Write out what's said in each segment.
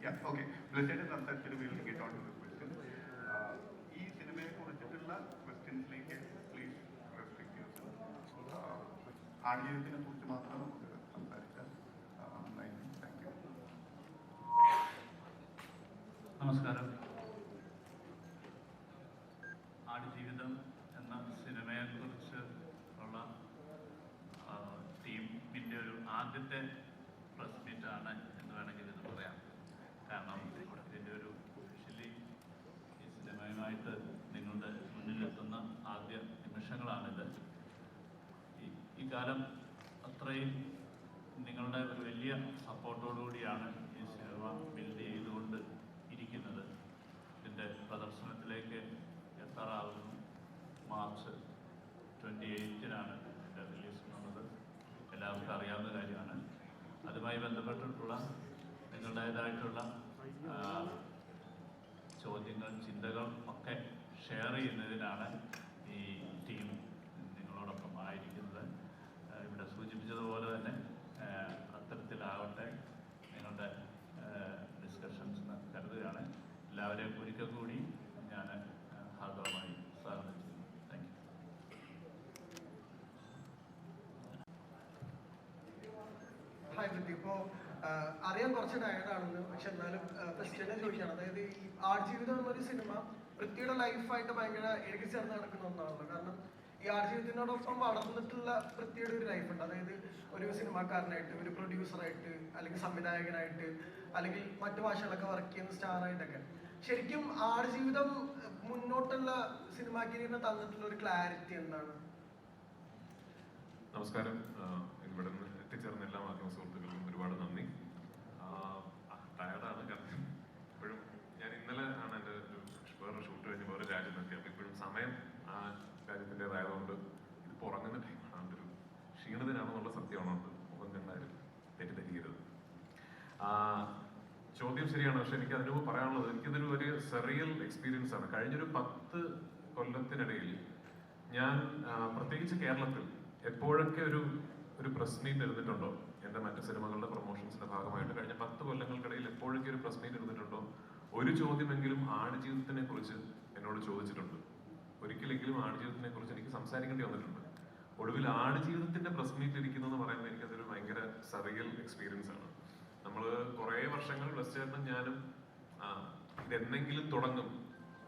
Yeah, okay. Blessed സംസാരിച്ചിട്ട് we'll get on to the question. ഈ സിനിമയെ കുറിച്ചിട്ടുള്ള ക്വസ്റ്റ്യൻസിലേക്ക് പ്ലീസ് റെസ്ട്രിക്ട് യുവർസെൽഫ്. ആടുജീവിതത്തിനെ കുറിച്ച് മാത്രം നമുക്ക് സംസാരിച്ചാൽ നന്നായിരിക്കും. Thank you. നമസ്കാരം. ആടുജീവിതം എന്ന സിനിമയെക്കുറിച്ച് ഉള്ള ടീമിൻ്റെ ഒരു ആദ്യത്തെ പ്രസ് മീറ്റാണ് എന്ന് വേണമെങ്കിൽ ഇത് പറയാം. കാരണം ഇതിൻ്റെ ഒരു ഒഫീഷ്യലി ഈ സിനിമയുമായിട്ട് നിങ്ങളുടെ മുന്നിലെത്തുന്ന ആദ്യ നിമിഷങ്ങളാണിത്. ഈ കാലം അത്രയും നിങ്ങളുടെ ഒരു വലിയ സപ്പോർട്ടോടുകൂടിയാണ് ഈ സിനിമ ബിൽഡ് ചെയ്തുകൊണ്ട് ഇരിക്കുന്നത്. ഇതിൻ്റെ പ്രദർശനത്തിലേക്ക് എത്താറാവുന്നു. മാർച്ച് 28-നാണ് ഇതിൻ്റെ റിലീസ് എന്നുള്ളത് എല്ലാവർക്കും അറിയാവുന്ന കാര്യമാണ്. അതുമായി ബന്ധപ്പെട്ടിട്ടുള്ള നിങ്ങളുടേതായിട്ടുള്ള ചോദ്യങ്ങൾ, ചിന്തകൾ ഒക്കെ ഷെയർ ചെയ്യുന്നതിനാണ് ഈ ടീം നിങ്ങളോടൊപ്പം ആയിരിക്കുന്നത്. ഇവിടെ സൂചിപ്പിച്ചതുപോലെ തന്നെ അത്തരത്തിലാവട്ടെ നിങ്ങളുടെ ഡിസ്കഷൻസ് എന്ന് കരുതുകയാണ്. എല്ലാവരെയും ഒരിക്കൽ കൂടി ഞാൻ ഹാർദവമായി സ്വാഗതം ചെയ്യുന്നു. Thank you. ഹായ് പൃഥ്വി. ഇപ്പോൾ അറിയാൻ കുറച്ച് ടയർഡാണെന്ന്, പക്ഷെ എന്നാലും ക്വസ്റ്റ്യനെ ചോദിക്കുകയാണ്. അതായത് ഈ ആടുജീവിതം എന്നൊരു സിനിമ പൃഥ്വിയുടെ ലൈഫായിട്ട് ഭയങ്കര ഇഴുകി ചേർന്ന് നടക്കുന്ന ഒന്നാണല്ലോ. കാരണം ഈ ആടുജീവിതത്തിനോടൊപ്പം വളർന്നിട്ടുള്ള പൃഥ്വിയുടെ ഒരു ലൈഫുണ്ട്. അതായത് ഒരു സിനിമാക്കാരനായിട്ട്, ഒരു പ്രൊഡ്യൂസറായിട്ട്, അല്ലെങ്കിൽ സംവിധായകനായിട്ട്, അല്ലെങ്കിൽ മറ്റു ഭാഷകളൊക്കെ വർക്ക് ചെയ്യുന്ന സ്റ്റാറായിട്ടൊക്കെ. ശരിക്കും ആടുജീവിതം മുന്നോട്ടുള്ള സിനിമാ കരിയറിന് തന്നിട്ടുള്ള ഒരു ക്ലാരിറ്റി എന്താണ്? നമസ്കാരം. ഇവിടെ നിന്ന് എത്തിച്ചേർന്ന എല്ലാ മാധ്യമ സുഹൃത്തുക്കൾക്കും ഒരുപാട് നന്ദി. ടയർഡാണ്. കാരണം ഇപ്പോഴും ഞാൻ ഇന്നലെ ആണ് എൻ്റെ ഒരു വേറെ ഷൂട്ട് കഴിഞ്ഞ് വേറെ രാജ്യം നിർത്തി. അപ്പോൾ ഇപ്പോഴും സമയം ആ രാജ്യത്തിൻ്റെതായതുകൊണ്ട് ഇതിപ്പോൾ ഉറങ്ങുന്ന ടൈമാണ്. അതിൻ്റെ ഒരു ക്ഷീണിതനാണെന്നുള്ള സത്യമാണുണ്ട്. മുഖം കണ്ടാലും തെറ്റിദ്ധരിക്കരുത്. ചോദ്യം ശരിയാണ്. പക്ഷെ എനിക്ക് അതിനു മുമ്പ് പറയാനുള്ളത്, എനിക്കിതൊരു ഒരു സെറിയൽ എക്സ്പീരിയൻസ് ആണ്. കഴിഞ്ഞൊരു 10 കൊല്ലത്തിനിടയിൽ ഞാൻ പ്രത്യേകിച്ച് കേരളത്തിൽ എപ്പോഴൊക്കെ ഒരു പ്രസ് മീറ്റ് ഇരുന്നിട്ടുണ്ടോ, എൻ്റെ മറ്റ് സിനിമകളുടെ പ്രൊമോഷൻസിന്റെ ഭാഗമായിട്ട് കഴിഞ്ഞ 10 കൊല്ലങ്ങൾക്കിടയിൽ എപ്പോഴൊക്കെ ഒരു പ്രസ് മീറ്റ് ഇരുന്നിട്ടുണ്ടോ, ഒരു ചോദ്യമെങ്കിലും ആടുജീവിതത്തിനെ കുറിച്ച് എന്നോട് ചോദിച്ചിട്ടുണ്ട്. ഒരിക്കലെങ്കിലും ആടുജീവിതത്തിനെ കുറിച്ച് എനിക്ക് സംസാരിക്കേണ്ടി വന്നിട്ടുണ്ട്. ഒടുവിൽ ആടുജീവിതത്തിന്റെ പ്രസ് മീറ്റ് ഇരിക്കുന്നു എന്ന് പറയുമ്പോൾ എനിക്കതൊരു ഭയങ്കര സറിയൽ എക്സ്പീരിയൻസ് ആണ്. നമ്മൾ കുറേ വർഷങ്ങൾ ബ്ലസ്ചേട്ടനും ഞാനും ഇതെന്നെങ്കിലും തുടങ്ങും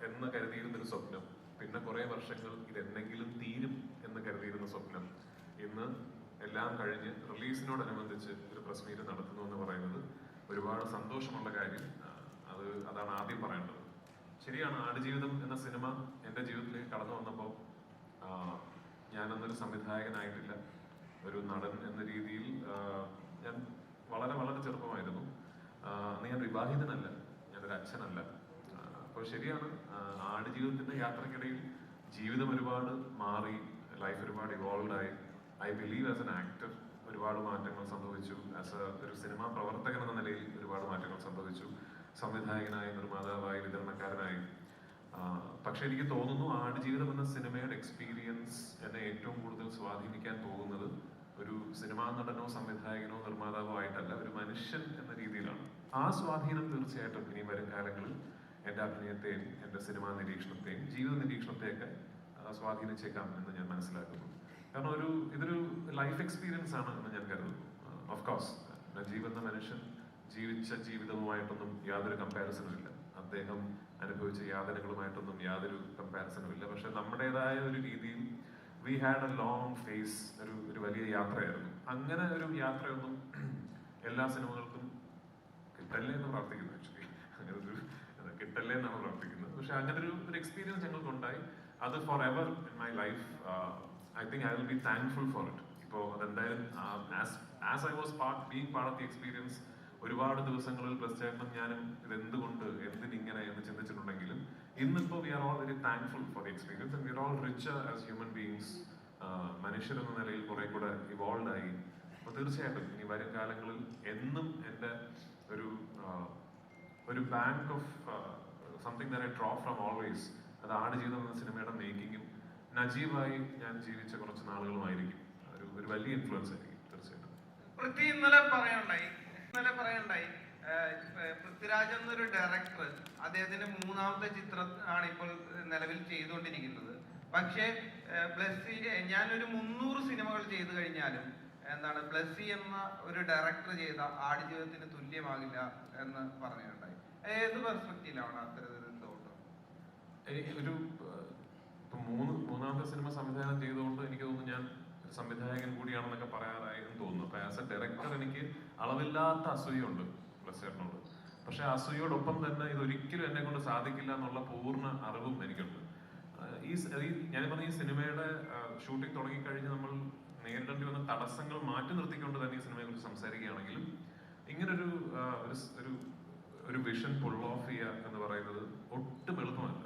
എന്ന് കരുതിയിരുന്നൊരു സ്വപ്നം, പിന്നെ കുറേ വർഷങ്ങൾ ഇതെന്നെങ്കിലും തീരും എന്ന് കരുതിയിരുന്ന സ്വപ്നം, ഇന്ന് എല്ലാം കഴിഞ്ഞ് റിലീസിനോടനുബന്ധിച്ച് ഒരു പ്രസ് മീറ്റ് നടത്തുന്നു എന്ന് പറയുന്നത് ഒരുപാട് സന്തോഷമുള്ള കാര്യം. അതാണ് ആദ്യം പറയേണ്ടത്. ശരിയാണ്, ആടുജീവിതം എന്ന സിനിമ എൻ്റെ ജീവിതത്തിലേക്ക് കടന്നു വന്നപ്പോൾ ഞാനന്നൊരു സംവിധായകനായിട്ടില്ല, ഒരു നടൻ എന്ന രീതിയിൽ ഞാൻ വളരെ വളരെ ചെറുപ്പമായിരുന്നു. അന്ന് ഞാൻ വിവാഹിതനല്ല, ഞാനൊരു അച്ഛനല്ല. അപ്പോൾ ശരിയാണ്, ആടുജീവിതത്തിന്റെ യാത്രക്കിടയിൽ ജീവിതം ഒരുപാട് മാറി, ലൈഫ് ഒരുപാട് ഇവോൾവ് ആയി. I believe as an actor ഒരുപാട് മാറ്റങ്ങൾ സംഭവിച്ചു. ഒരു സിനിമാ പ്രവർത്തകൻ എന്ന നിലയിൽ ഒരുപാട് മാറ്റങ്ങൾ സംഭവിച്ചു. സംവിധായകനായി, നിർമ്മാതാവായി, വിതരണക്കാരനായി. പക്ഷെ എനിക്ക് തോന്നുന്നു ആടുജീവിതം എന്ന സിനിമയുടെ എക്സ്പീരിയൻസ് എന്നെ ഏറ്റവും കൂടുതൽ സ്വാധീനിക്കാൻ പോകുന്നത് ഒരു സിനിമാ നടനോ സംവിധായകനോ നിർമ്മാതാവോ ആയിട്ടല്ല, ഒരു മനുഷ്യൻ എന്ന രീതിയിലാണ്. ആ സ്വാധീനം തീർച്ചയായിട്ടും ഇനി വരും കാലങ്ങളിൽ എൻ്റെ അഭിനയത്തെയും എൻ്റെ സിനിമാ നിരീക്ഷണത്തെയും ജീവിത നിരീക്ഷണത്തെയൊക്കെ സ്വാധീനിച്ചേക്കാം എന്ന് ഞാൻ മനസ്സിലാക്കുന്നു. കാരണം ഇതൊരു ലൈഫ് എക്സ്പീരിയൻസ് ആണ് എന്ന് ഞാൻ കരുതുന്നു. ഓഫ് കോഴ്സ് നജീബ് എന്ന മനുഷ്യൻ ജീവിച്ച ജീവിതവുമായിട്ടൊന്നും യാതൊരു കമ്പാരിസണും ഇല്ല. അദ്ദേഹം അനുഭവിച്ച യാതനകളുമായിട്ടൊന്നും യാതൊരു കമ്പാരിസണും ഇല്ല. പക്ഷെ നമ്മുടേതായ ഒരു രീതിയിൽ we had a long phase, ഒരു വലിയ യാത്രയായിരുന്നു. അങ്ങനെ ഒരു യാത്രയൊന്നും എല്ലാ സിനിമകൾക്കും കിട്ടല്ലേ എന്ന് പ്രാർത്ഥിക്കുന്നു. ആക്ച്വലി അങ്ങനെ ഒരു കിട്ടല്ലേ എന്നാണ് പ്രാർത്ഥിക്കുന്നത്. പക്ഷെ അങ്ങനെ ഒരു എക്സ്പീരിയൻസ് ഞങ്ങൾക്കുണ്ടായി. അത് forever in my life. I think I will be thankful for it. ഇപ്പോൾ അതെന്തായാലും as I was being part of the experience ഒരുപാട് ദിവസങ്ങളിൽ ബ്ലസ്ചേട്ടനും ഞാനും ഇതെന്തുകൊണ്ട് എന്തിനിങ്ങനെ എന്ന് ചിന്തിച്ചിട്ടുണ്ടെങ്കിലും ഇന്നിപ്പോൾ we are all very thankful for the experience and we are all richer as human beings. മനുഷ്യരെന്ന നിലയിൽ കുറെ കൂടെ ഇവോൾവ് ആയി. അപ്പോൾ തീർച്ചയായിട്ടും ഇനി വരും കാലങ്ങളിൽ എന്നും എൻ്റെ ഒരു bank of something that I draw from always, അത് ആടുജീവിതം എന്ന സിനിമയുടെ മേക്കിങ്ങും നജീബായി ഞാൻ ജീവിച്ച കുറച്ച് നാളുകളുമായിരിക്കും. ഒരു വലിയ ഇൻഫ്ലുവൻസ് ആയിരിക്കും തീർച്ചയായിട്ടും. ഇന്നലെ പറയണ്ടായി പൃഥ്വിരാജ് എന്നൊരു ഡയറക്ടർ അദ്ദേഹത്തിന്റെ മൂന്നാമത്തെ ചിത്രം ആണ് ഇപ്പോൾ നിലവിൽ ചെയ്തുകൊണ്ടിരിക്കുന്നത്. പക്ഷേ ബ്ലസ്സി ഞാനൊരു 300 സിനിമകൾ ചെയ്തു കഴിഞ്ഞാലും എന്താണ് ബ്ലസ്സി എന്ന ഒരു ഡയറക്ടർ ചെയ്ത ആടുജീവിതത്തിന് തുല്യമാകില്ല എന്ന് പറഞ്ഞിട്ടുണ്ടായി. ഏത് പെർസ്പെക്റ്റീവിലാണ് അത്തരത്തിലൊരു തോട്ട്? ഒരു മൂന്നാമത്തെ സിനിമ സംവിധാനം ചെയ്തുകൊണ്ട് എനിക്ക് തോന്നുന്നു ഞാൻ സംവിധായകൻ കൂടിയാണെന്നൊക്കെ പറയാറായി എന്ന് തോന്നുന്നു. അപ്പൊ ആസ് എ ഡയറക്ടർ എനിക്ക് അളവില്ലാത്ത അസൂയുണ്ട് ബ്ലസ്സേട്ടനോട്. പക്ഷെ അസൂയോടൊപ്പം തന്നെ ഇതൊരിക്കലും എന്നെ കൊണ്ട് സാധിക്കില്ല എന്നുള്ള പൂർണ്ണ അറിവും എനിക്കുണ്ട്. ഞാൻ പറഞ്ഞ ഈ സിനിമയുടെ ഷൂട്ടിംഗ് തുടങ്ങിക്കഴിഞ്ഞ് നമ്മൾ നേരിടേണ്ടി വന്ന തടസ്സങ്ങൾ മാറ്റി നിർത്തിക്കൊണ്ട് തന്നെ ഈ സിനിമയെ കുറിച്ച് സംസാരിക്കുകയാണെങ്കിലും ഇങ്ങനൊരു ഒരു വിഷൻ പുൾ ഓഫ് ചെയ്യുക എന്ന് പറയുന്നത് ഒട്ടും എളുപ്പമല്ല.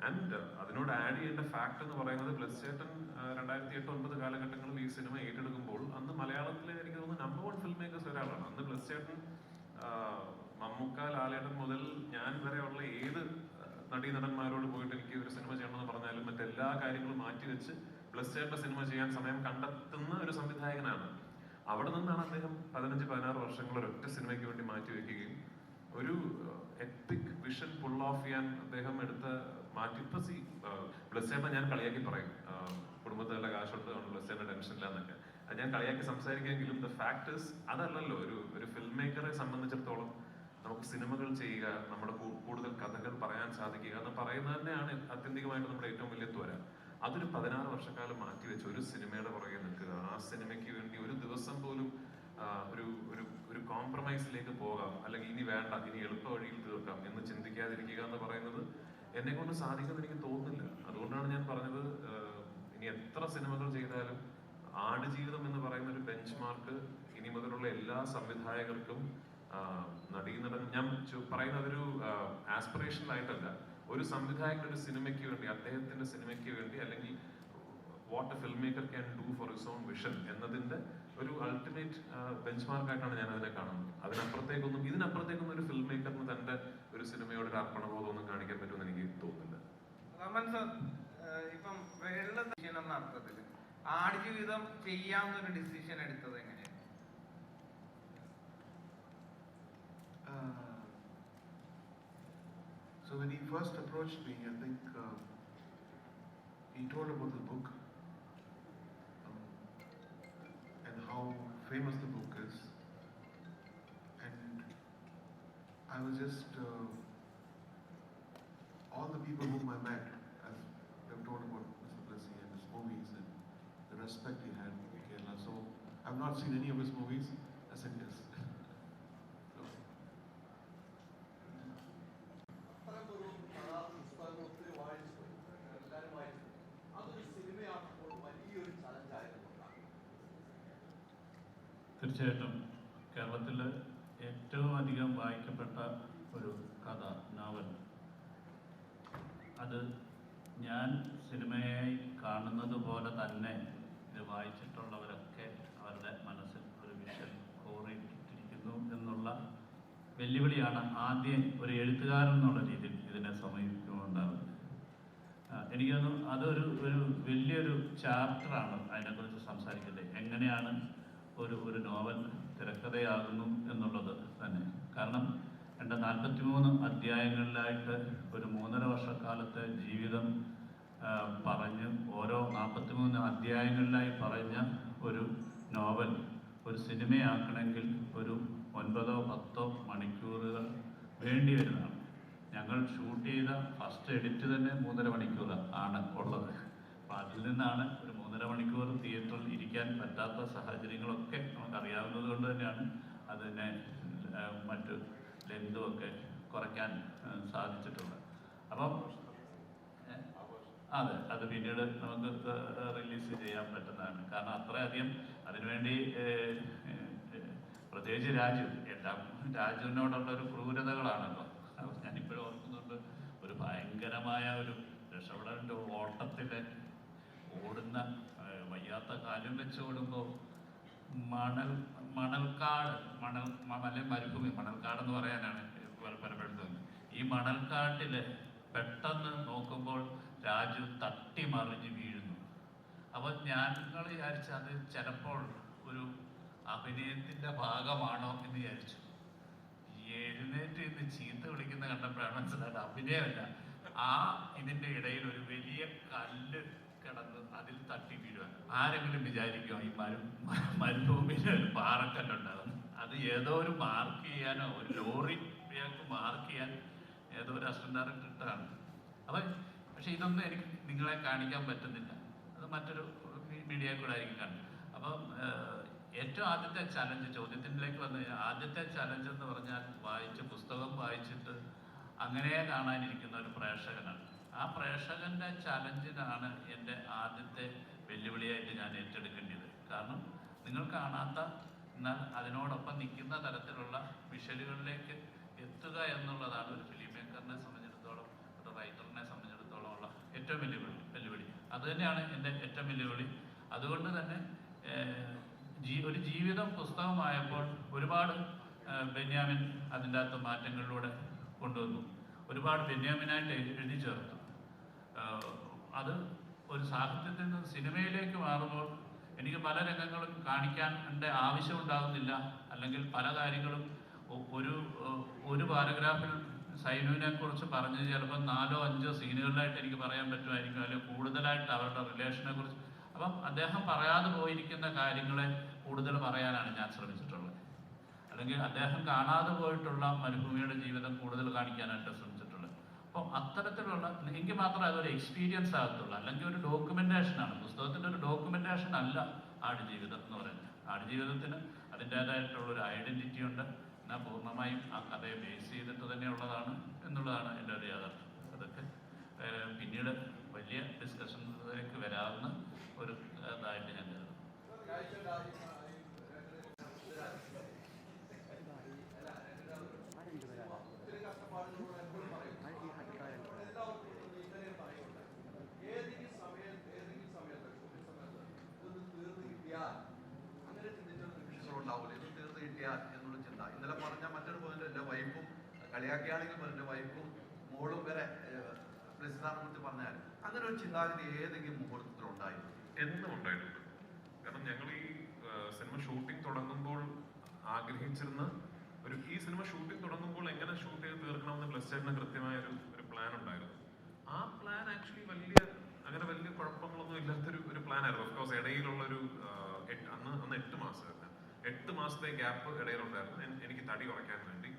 ആൻഡ് അതിനോട് ആഡ് ചെയ്യേണ്ട ഫാക്ട് എന്ന് പറയുന്നത് ബ്ലസ്സേട്ടൻ 2008-2009 കാലഘട്ടങ്ങളിൽ ഈ സിനിമ ഏറ്റെടുക്കുമ്പോൾ അന്ന് മലയാളത്തിലെ എനിക്ക് തോന്നുന്നു നമ്പർ 1 ഫിൽം മേക്കേഴ്സ് ഒരാളാണ്. അന്ന് ബ്ലസ്സേട്ടൻ മമ്മൂക്ക, ലാലേട്ടൻ മുതൽ ഞാൻ വരെയുള്ള ഏത് നടീനടന്മാരോട് പോയിട്ട് എനിക്ക് ഒരു സിനിമ ചെയ്യണമെന്ന് പറഞ്ഞാലും മറ്റെല്ലാ കാര്യങ്ങളും മാറ്റിവെച്ച് ബ്ലസ്സേട്ടന്റെ സിനിമ ചെയ്യാൻ സമയം കണ്ടെത്തുന്ന ഒരു സംവിധായകനാണ്. അവിടെ നിന്നാണ് അദ്ദേഹം 15-16 വർഷങ്ങൾ ഒരൊറ്റ സിനിമയ്ക്ക് വേണ്ടി മാറ്റിവെക്കുകയും ഒരു എപ്പിക് വിഷൻ പുൾ ഓഫ് ചെയ്യാൻ അദ്ദേഹം എടുത്ത മാറ്റി. ബ്ലസ്സേട്ടനെ ഞാൻ കളിയാക്കി പറയും, കുടുംബത്തിൽ നല്ല കാശുണ്ട് ബ്ലസ്സേട്ടന്റെ ടെൻഷനില്ല എന്നൊക്കെ. അത് ഞാൻ കളിയാക്കി സംസാരിക്കുമെങ്കിലും ദ ഫാക്ടേഴ്സ് അതല്ലല്ലോ. ഒരു ഫിൽം മേക്കറെ സംബന്ധിച്ചിടത്തോളം നമുക്ക് സിനിമകൾ ചെയ്യുക, നമ്മുടെ കൂടുതൽ കഥകൾ പറയാൻ സാധിക്കുക എന്ന് പറയുന്നത് തന്നെയാണ് ആത്യന്തികമായിട്ട് നമ്മുടെ ഏറ്റവും വലിയ ത്വര. അതൊരു 16 വർഷക്കാലം മാറ്റിവെച്ച് ഒരു സിനിമയുടെ പുറകെ നിൽക്കുക, ആ സിനിമയ്ക്ക് വേണ്ടി ഒരു ദിവസം പോലും ഒരു കോംപ്രമൈസിലേക്ക് പോകാം, അല്ലെങ്കിൽ ഇനി വേണ്ട, ഇനി എളുപ്പ വഴിയിൽ തീർക്കാം എന്ന് ചിന്തിക്കാതിരിക്കുക എന്ന് പറയുന്നത് എന്നെ കൊണ്ട് സാധിക്കുമെന്ന് എനിക്ക് തോന്നുന്നില്ല. അതുകൊണ്ടാണ് ഞാൻ പറഞ്ഞത്, ഇനി എത്ര സിനിമകൾ ചെയ്താലും ആടുജീവിതം എന്ന് പറയുന്ന ഒരു ബെഞ്ച് മാർക്ക് ഇനി മുതലുള്ള എല്ലാ സംവിധായകർക്കും നടീനടൻ ഞാൻ പറയുന്ന അതൊരു ആസ്പിറേഷണൽ ആയിട്ടല്ല, ഒരു സംവിധായകന്റെ ഒരു സിനിമയ്ക്ക് വേണ്ടി, അദ്ദേഹത്തിന്റെ സിനിമയ്ക്ക് വേണ്ടി, അല്ലെങ്കിൽ what A film maker can do for his own vision എന്നതിന്റെ ഒരു അൾട്ടിമേറ്റ് ബെഞ്ച് മാർക്കായിട്ടാണ് ഞാൻ അതിനെ കാണുന്നത്. ഇതിനപ്പുറത്തേക്കൊന്നും ഒരു ഫിൽം മേക്കറിന് തന്റെ ഒരു സിനിമയോട് ഒരു അർപ്പണബോധം ഒന്നും കാണിക്കാൻ പറ്റുമെന്ന് എനിക്ക് തോന്നുന്നില്ല. റമൻ സർ, ഇപ്പം വെള്ള ഡിസിഷൻ എന്ന അർത്ഥത്തിൽ ആടുജീവിതം ചെയ്യാവുന്നൊരു ഡിസിഷൻ എടുത്തത് എങ്ങനെയാണ്? So when he first approached me, I think he told about the book and how famous the book is, and I was just all the people whom I met, as they've told about Mr. Blessy and his movies and the respect he had in Kerala. So I've not seen any of his movies. I said yes. തീർച്ചയായിട്ടും കേരളത്തിൽ ഏറ്റവും അധികം വായിക്കപ്പെട്ട ഒരു കഥ, novel, അത് ഞാൻ സിനിമയായി കാണുന്നത് പോലെ തന്നെ ഇത് വായിച്ചിട്ടുള്ളവരൊക്കെ അവരുടെ മനസ്സിൽ ഒരു വിഷൻ കോറിയിട്ടിരിക്കുന്നു എന്നുള്ള വെല്ലുവിളിയാണ് ആദ്യം ഒരു എഴുത്തുകാരൻ എന്നുള്ള രീതിയിൽ ഇതിനെ സമീപിക്കുന്നുണ്ടാവുന്നത്. എനിക്കൊന്ന് അതൊരു വലിയൊരു ചാപ്റ്ററാണ് അതിനെക്കുറിച്ച് സംസാരിക്കുന്നത്. എങ്ങനെയാണ് ഒരു നോവൽ തിരക്കഥയാകുന്നു എന്നുള്ളത് തന്നെ. കാരണം എൻ്റെ 43 അധ്യായങ്ങളിലായിട്ട് ഒരു 3.5 വർഷക്കാലത്തെ ജീവിതം പറഞ്ഞ് ഓരോ 43 അധ്യായങ്ങളിലായി പറഞ്ഞ ഒരു നോവൽ ഒരു സിനിമയാക്കണമെങ്കിൽ ഒരു 9-10 മണിക്കൂറുകൾ വേണ്ടി വരുന്നതാണ്. ഞങ്ങൾ ഷൂട്ട് ചെയ്ത ഫസ്റ്റ് എഡിറ്റ് തന്നെ 3.5 മണിക്കൂർ ആണ് ഉള്ളത്. അപ്പം അതിൽ നിന്നാണ് ഒരു 3.5 മണിക്കൂർ തിയേറ്ററിൽ ഇരിക്കാൻ പറ്റാത്ത സാഹചര്യങ്ങളൊക്കെ നമുക്കറിയാവുന്നത് കൊണ്ട് തന്നെയാണ് അതിനെ മറ്റു ലെങ്തുമൊക്കെ കുറയ്ക്കാൻ സാധിച്ചിട്ടുള്ളത്. അപ്പം അതെ, അത് പിന്നീട് നമുക്ക് റിലീസ് ചെയ്യാൻ പറ്റുന്നതാണ്. കാരണം അത്രയധികം അതിനുവേണ്ടി പ്രത്യേകിച്ച് രാജുവിനോടുള്ള ഒരു ക്രൂരതകളാണല്ലോ. ഞാനിപ്പോഴും ഓർക്കുന്നുണ്ട്, ഒരു ഭയങ്കരമായ ഒരു രക്ഷപ്പെടേണ്ട ഓട്ടത്തില് ഓടുന്ന വയ്യാത്ത കാലും വെച്ച് ഓടുമ്പോൾ മണൽക്കാട് മരുഭൂമി, മണൽക്കാട് എന്ന് പറയാനാണ് പലപ്പെടുത്തുന്നത്. ഈ മണൽക്കാട്ടില് പെട്ടെന്ന് നോക്കുമ്പോൾ രാജു തട്ടി മറിഞ്ഞ് വീഴുന്നു. അപ്പോൾ ഞങ്ങൾ വിചാരിച്ചു അത് ചിലപ്പോൾ ഒരു അഭിനയത്തിന്റെ ഭാഗമാണോ എന്ന് വിചാരിച്ചു. എഴുന്നേറ്റ് ഇന്ന് ചീത്ത വിളിക്കുന്ന കണ്ടപ്പോഴാണ് മനസ്സിലായത് അഭിനയമല്ല. ആ ഇതിന്റെ ഇടയിൽ ഒരു വലിയ കല്ല് കിടന്ന് അതിൽ തട്ടി വീഴുക. ആരെങ്കിലും വിചാരിക്കുമോ ഈ മരുഭൂമിയിൽ ഒരു പാറക്കല്ലുണ്ടാകുന്നു? അത് ഏതോ ഒരു മാർക്ക് ചെയ്യാനോ ഒരു ലോറി മാർക്ക് ചെയ്യാൻ ഏതോ ഒരു അസിസ്റ്റന്റ് ഡയറക്ടർ ഇട്ടതാണ്. പക്ഷെ ഇതൊന്നും എനിക്ക് നിങ്ങളെ കാണിക്കാൻ പറ്റുന്നില്ല. അത് മറ്റൊരു മീഡിയയിൽ കൂടെ ആയിരിക്കും കാണുന്നത്. അപ്പം ഏറ്റവും ആദ്യത്തെ ചലഞ്ച്, ചോദ്യത്തിലേക്ക് വന്നു കഴിഞ്ഞാൽ ആദ്യത്തെ ചലഞ്ച് എന്ന് പറഞ്ഞാൽ പുസ്തകം വായിച്ചിട്ട് അങ്ങനെ കാണാനിരിക്കുന്ന ഒരു പ്രേക്ഷകനാണ്. ആ പ്രേക്ഷകന്റെ ചലഞ്ചിനാണ് എൻ്റെ ആദ്യത്തെ വെല്ലുവിളിയായിട്ട് ഞാൻ ഏറ്റെടുക്കേണ്ടത്. കാരണം നിങ്ങൾ കാണാത്ത എന്നാൽ അതിനോടൊപ്പം നിൽക്കുന്ന തരത്തിലുള്ള വിഷ്വലുകളിലേക്ക് എത്തുക എന്നുള്ളതാണ് ഒരു ഫിലിം മേക്കറിനെ സംബന്ധിച്ചിടത്തോളം, ഒരു റൈറ്ററിനെ സംബന്ധിച്ചിടത്തോളം ഉള്ള ഏറ്റവും വെല്ലുവിളി. അതുതന്നെയാണ് എൻ്റെ ഏറ്റവും വെല്ലുവിളി. അതുകൊണ്ട് തന്നെ ഒരു ജീവിതം പുസ്തകമായപ്പോൾ ഒരുപാട് ബെന്യാമിൻ അതിൻ്റെ അകത്ത് മാറ്റങ്ങളിലൂടെ കൊണ്ടുവന്നു. ഒരുപാട് ബെന്യാമിനായിട്ട് എഴുതി ചേർത്തു. അത് ഒരു സാഹിത്യത്തിൽ നിന്ന് സിനിമയിലേക്ക് മാറുമ്പോൾ എനിക്ക് പല രംഗങ്ങളും കാണിക്കാൻ ആവശ്യമുണ്ടാകുന്നില്ല. അല്ലെങ്കിൽ പല കാര്യങ്ങളും ഒരു പാരഗ്രാഫിൽ സൈനുവിനെ കുറിച്ച് പറഞ്ഞത് ചിലപ്പോൾ 4-5 സീനുകളിലായിട്ട് എനിക്ക് പറയാൻ പറ്റുമായിരിക്കും, അല്ലെങ്കിൽ കൂടുതലായിട്ട് അവരുടെ റിലേഷനെ കുറിച്ച്. അപ്പം അദ്ദേഹം പറയാതെ പോയിരിക്കുന്ന കാര്യങ്ങളെ കൂടുതൽ പറയാനാണ് ഞാൻ ശ്രമിച്ചിട്ടുള്ളത്. അല്ലെങ്കിൽ അദ്ദേഹം കാണാതെ പോയിട്ടുള്ള മരുഭൂമിയുടെ ജീവിതം കൂടുതൽ കാണിക്കാനായിട്ട് ശ്രമിച്ചിട്ടുള്ളത്. അപ്പോൾ അത്തരത്തിലുള്ള എനിക്ക് മാത്രമേ അതൊരു എക്സ്പീരിയൻസ് ആകത്തുള്ളൂ. അല്ലെങ്കിൽ ഒരു ഡോക്യുമെന്റേഷനാണ്, പുസ്തകത്തിൻ്റെ ഒരു ഡോക്യുമെന്റേഷൻ അല്ല ആടുജീവിതം എന്ന് പറയുന്നത്. ആടുജീവിതത്തിന് അതിൻ്റേതായിട്ടുള്ളൊരു ഐഡന്റിറ്റി ഉണ്ട്. എന്നാൽ പൂർണ്ണമായും ആ കഥയെ ബേസ് ചെയ്തിട്ട് തന്നെയുള്ളതാണ് എന്നുള്ളതാണ് എൻ്റെ ഒരു യാഥാർത്ഥ്യം. അതൊക്കെ പിന്നീട് വലിയ ഡിസ്കഷനിലേക്ക് വരാവുന്ന ഒരു ഇതായിട്ട് ഞാൻ കരുതുന്നു. എന്നുള്ള ചിന്ത ഇന്നലെ പറഞ്ഞ മറ്റൊരു പോയിന്റ്, എൻ്റെ വൈഫും കളിയാക്കിയാണെങ്കിൽ എൻ്റെ വൈഫും മോളും വരെ ബ്ലെസ്സിനെ കുറിച്ച് പറഞ്ഞാൽ അങ്ങനെ ഒരു ചിന്താഗതി ഏതെങ്കിലും മുഹൂർത്തത്തിലുണ്ടായിരുന്നു? എന്നും ഉണ്ടായിട്ടുണ്ട്. കാരണം ഞങ്ങൾ ഈ സിനിമ ഷൂട്ടിംഗ് തുടങ്ങുമ്പോൾ ആഗ്രഹിച്ചിരുന്ന ഈ സിനിമ ഷൂട്ടിംഗ് തുടങ്ങുമ്പോൾ എങ്ങനെ ഷൂട്ട് ചെയ്ത് തീർക്കണമെന്ന് ബ്ലെസ്സിന് കൃത്യമായ ഒരു പ്ലാൻ ഉണ്ടായിരുന്നു. ആ പ്ലാൻ ആക്ച്വലി അങ്ങനെ വലിയ കുഴപ്പങ്ങളൊന്നും ഇല്ലാത്തൊരു പ്ലാൻ ആയിരുന്നു. ഓഫ്കോഴ്സ് ഇടയിലുള്ളൊരു അന്ന് 8 മാസമായിരുന്നു. 8 മാസത്തെ ഗ്യാപ്പ് ഇടയിലുണ്ടായിരുന്നു എനിക്ക് തടി കുറയ്ക്കാൻ വേണ്ടി.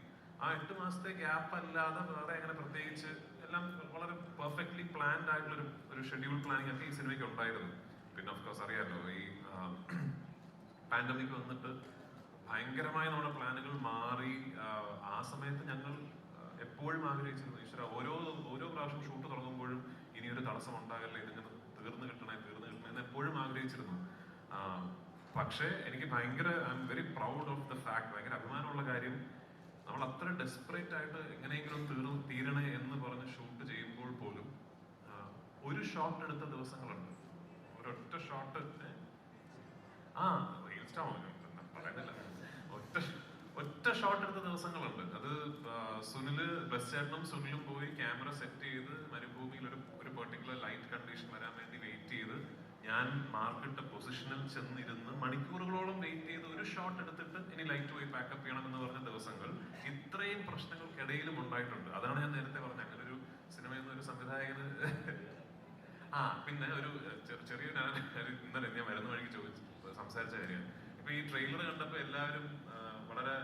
ആ 8 മാസത്തെ ഗ്യാപ്പ് അല്ലാതെ വേറെ അങ്ങനെ പ്രത്യേകിച്ച് എല്ലാം വളരെ പെർഫെക്റ്റ്ലി പ്ലാൻഡ് ആയിട്ടുള്ള ഒരു ഷെഡ്യൂൾ പ്ലാനിങ് ഒക്കെ ഈ സിനിമയ്ക്ക് ഉണ്ടായിരുന്നു. പിന്നെ ഓഫ്കോഴ്സ് അറിയാമല്ലോ, ഈ പാൻഡമിക് വന്നിട്ട് ഭയങ്കരമായി നമ്മുടെ പ്ലാനുകൾ മാറി. ആ സമയത്ത് ഞങ്ങൾ എപ്പോഴും ആഗ്രഹിച്ചിരുന്നു, ഈശ്വര ഓരോ പ്രാവശ്യം ഷൂട്ട് തുടങ്ങുമ്പോഴും ഇനിയൊരു തടസ്സം ഉണ്ടാകല്ലേ, ഇതിങ്ങനെ തീർന്നു കിട്ടണേ എന്ന് എപ്പോഴും ആഗ്രഹിച്ചിരുന്നു. പക്ഷേ എനിക്ക് I am very proud of the fact, ഭയങ്കര അഭിമാനമുള്ള കാര്യം, നമ്മൾ അത്ര ഡെസ്പറേറ്റ് ആയിട്ട് എങ്ങനെയെങ്കിലും തീരണേ എന്ന് പറഞ്ഞ് ഷൂട്ട് ചെയ്യുമ്പോൾ പോലും ഒരു ഷോട്ട് എടുത്ത ദിവസങ്ങളുണ്ട്. ഒരൊറ്റ ഷോട്ട് പറയുന്നില്ല, ഒറ്റ ഷോട്ട് എടുത്ത ദിവസങ്ങളുണ്ട്. അത് ബ്ലെസ്സേട്ടനും സുനിലും പോയി ക്യാമറ സെറ്റ് ചെയ്ത് മരുഭൂമിയിൽ ഒരു പെർട്ടിക്കുലർ ലൈറ്റ് കണ്ടീഷൻ വരാൻ വേണ്ടി വെയിറ്റ് ചെയ്ത് ഞാൻ മാർക്കിട്ട പൊസിഷനിൽ ചെന്നിരുന്ന് മണിക്കൂറുകളോളം വെയിറ്റ് ചെയ്ത് ഒരു ഷോട്ട് എടുത്തിട്ട് ഇനി ലൈറ്റ് പോയി പാക്കപ്പ് ചെയ്യണം എന്ന് പറഞ്ഞ ദിവസങ്ങൾ ഇത്രയും പ്രശ്നങ്ങൾക്കിടയിലും ഉണ്ടായിട്ടുണ്ട്. അതാണ് ഞാൻ നേരത്തെ പറഞ്ഞത്, അങ്ങനെ ഒരു സിനിമയിൽ നിന്ന് ഒരു സംവിധായകന് പിന്നെ ഒരു ചെറിയൊരു ഇന്നലെ ഞാൻ വരുന്ന വഴിക്ക് സംസാരിച്ച കാര്യമാണ്. ഇപ്പൊ ഈ ട്രെയിലർ കണ്ടപ്പോൾ എല്ലാവരും വളരെ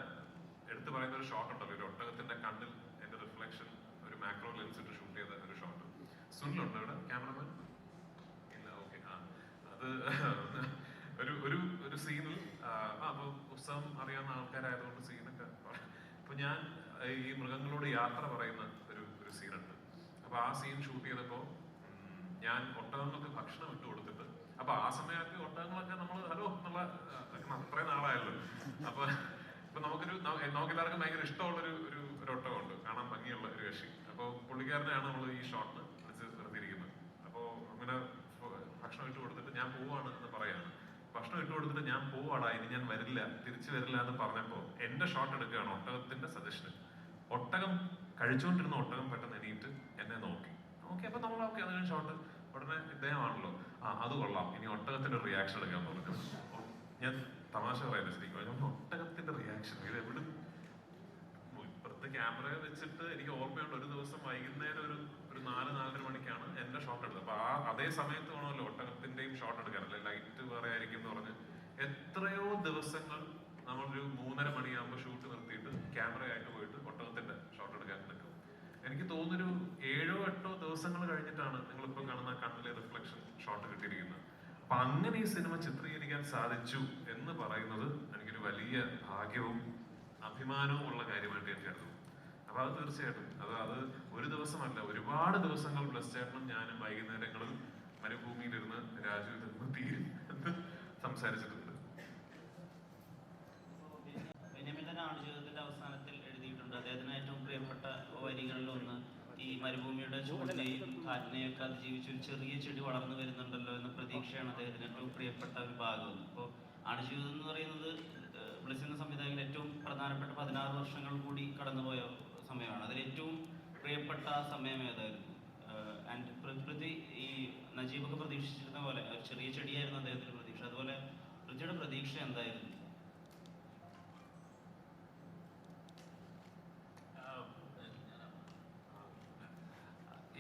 എടുത്തു പറയുന്ന ഒരു ഷോട്ട് ഉണ്ടല്ലോ, ഒരു ഒട്ടകത്തിന്റെ കണ്ണിൽ എന്റെ റിഫ്ലക്ഷൻ ഒരു മാക്രോ ലെൻസ് ഇട്ട് ഷൂട്ട് ചെയ്ത ഒരു ഷോട്ട്. സുനിലുണ്ടോ ഇവിടെ ക്യാമറമാൻ? ഒരു സീനിൽ അപ്പൊ പുസ്തകം അറിയാവുന്ന ആൾക്കാരായതുകൊണ്ട് സീനൊക്കെ അപ്പൊ ഞാൻ ഈ മൃഗങ്ങളോട് യാത്ര പറയുന്ന ഒരു സീനുണ്ട്. അപ്പൊ ആ സീൻ ഷൂട്ട് ചെയ്തപ്പോ ഞാൻ ഒട്ടകങ്ങൾക്ക് ഭക്ഷണം ഇട്ട് കൊടുത്തിട്ട്, അപ്പൊ ആ സമയത്ത് ഒട്ടകങ്ങളൊക്കെ നമ്മൾ ഹലോ എന്നുള്ള അത്രയും നാളായല്ലോ. അപ്പൊ നമുക്കെല്ലാവർക്കും ഭയങ്കര ഇഷ്ടമുള്ളൊരു ഒട്ടകമുണ്ട്, കാണാൻ ഭംഗിയുള്ള ഒരു കക്ഷി. അപ്പൊ പുള്ളിക്കാരനെയാണ് നമ്മൾ ഈ ഷോട്ടിന് നിർത്തിയിരിക്കുന്നത്. അപ്പോ അങ്ങനെ ഭക്ഷണം ഇട്ട് കൊടുത്തിട്ട് ഞാൻ പോവാണ് എന്ന് പറയാണ്. ഭക്ഷണം ഇട്ട് കൊടുത്തിട്ട് ഞാൻ പോവാടാ, ഇനി ഞാൻ വരില്ല, തിരിച്ചു വരില്ല എന്ന് പറഞ്ഞപ്പോ എന്റെ ഷോട്ട് എടുക്കുകയാണ് ഒട്ടകത്തിന്റെ സജഷന്. ഒട്ടകം കഴിച്ചുകൊണ്ടിരുന്ന ഒട്ടകം പെട്ടെന്ന് എണീറ്റ് എന്നെ നോക്കി. അപ്പൊ നമ്മൾ അത് ഷോട്ട് ഉടനെ ഇദ്ദേഹമാണല്ലോ, അത് കൊള്ളാം, ഇനി ഒട്ടകത്തിന്റെ റിയാക്ഷൻ എടുക്കാൻ പറഞ്ഞു. ഞാൻ തമാശ പറയുന്നത് ശരിക്കും, ഒട്ടകത്തിന്റെ റിയാക്ഷൻ ഇത് എവിടെ ക്യാമറ വെച്ചിട്ട് എനിക്ക് ഓർമ്മയുണ്ട് ഒരു ദിവസം വൈകുന്നേരം ഒരു 4-4:30 മണിക്കാണ് എന്റെ ഷോട്ട് എടുത്തത്. അപ്പൊ അതേ സമയത്ത് വേണമല്ലോ ഒട്ടകത്തിന്റെയും ഷോട്ട് എടുക്കാനല്ലേ, ലൈറ്റ് വേറെ ആയിരിക്കും എന്ന് പറഞ്ഞ് എത്രയോ ദിവസങ്ങൾ നമ്മളൊരു 3:30 മണിയാകുമ്പോൾ ഷൂട്ട് നിർത്തിയിട്ട് ക്യാമറയായിട്ട് പോയിട്ട് ഒട്ടകത്തിന്റെ ഷോട്ട് എടുക്കാൻ നിൽക്കും. എനിക്ക് തോന്നുന്നൊരു 7-8 ദിവസങ്ങൾ കഴിഞ്ഞിട്ടാണ് നിങ്ങളിപ്പോൾ കാണുന്ന കണ്ണിലെ റിഫ്ലക്ഷൻ ഷോട്ട് കിട്ടിയിരിക്കുന്നത്. അപ്പൊ അങ്ങനെ ഈ സിനിമ ചിത്രീകരിക്കാൻ സാധിച്ചു എന്ന് പറയുന്നത് എനിക്കൊരു വലിയ ഭാഗ്യവും അഭിമാനവും ഉള്ള കാര്യമായിട്ട് ഞാൻ കരുതുന്നു. അപ്പൊ അത് തീർച്ചയായിട്ടും അത് ഒരു ദിവസമല്ല, ഒരുപാട് ദിവസങ്ങൾ ബ്ലസ് ചേട്ടനും ഞാനും വൈകുന്നേരങ്ങളിൽ മരുഭൂമിയിലിരുന്ന് രാജു ഇതൊന്ന് തീരും എന്ന് സംസാരിച്ചിട്ടുണ്ട്. ബെന്യാമിന്റെ ആടുജീവിതത്തിന്റെ അവസാനത്തിൽ എഴുതിയിട്ടുണ്ട് അദ്ദേഹത്തിന് ഏറ്റവും പ്രിയപ്പെട്ട വരികളിലൊന്ന് ഈ മരുഭൂമിയുടെ ചൂടിനെയും കാറ്റിനെയും ഒക്കെ അതിജീവിച്ച് ഒരു ചെറിയ ചെടി വളർന്നു വരുന്നുണ്ടല്ലോ എന്ന പ്രതീക്ഷയാണ് അദ്ദേഹത്തിന് ഏറ്റവും പ്രിയപ്പെട്ട ഒരു ഭാഗം. അപ്പോൾ ആടുജീവിതം എന്ന് പറയുന്നത് ബ്ലസ്സിന്റെ സംവിധായകൻ ഏറ്റവും പ്രധാനപ്പെട്ട 16 വർഷങ്ങൾ കൂടി കടന്നുപോയ സമയമാണ്. അതിൽ ഏറ്റവും പ്രിയപ്പെട്ട സമയം ഏതായിരുന്നു? ആൻഡ് പൃഥ്വി ഈ നജീബൊക്കെ പ്രതീക്ഷിച്ചിരുന്ന പോലെ ഒരു ചെറിയ ചെടിയായിരുന്നു അദ്ദേഹത്തിന്റെ പ്രതീക്ഷ, അതുപോലെ പൃഥ്വിയുടെ പ്രതീക്ഷ എന്തായിരുന്നു?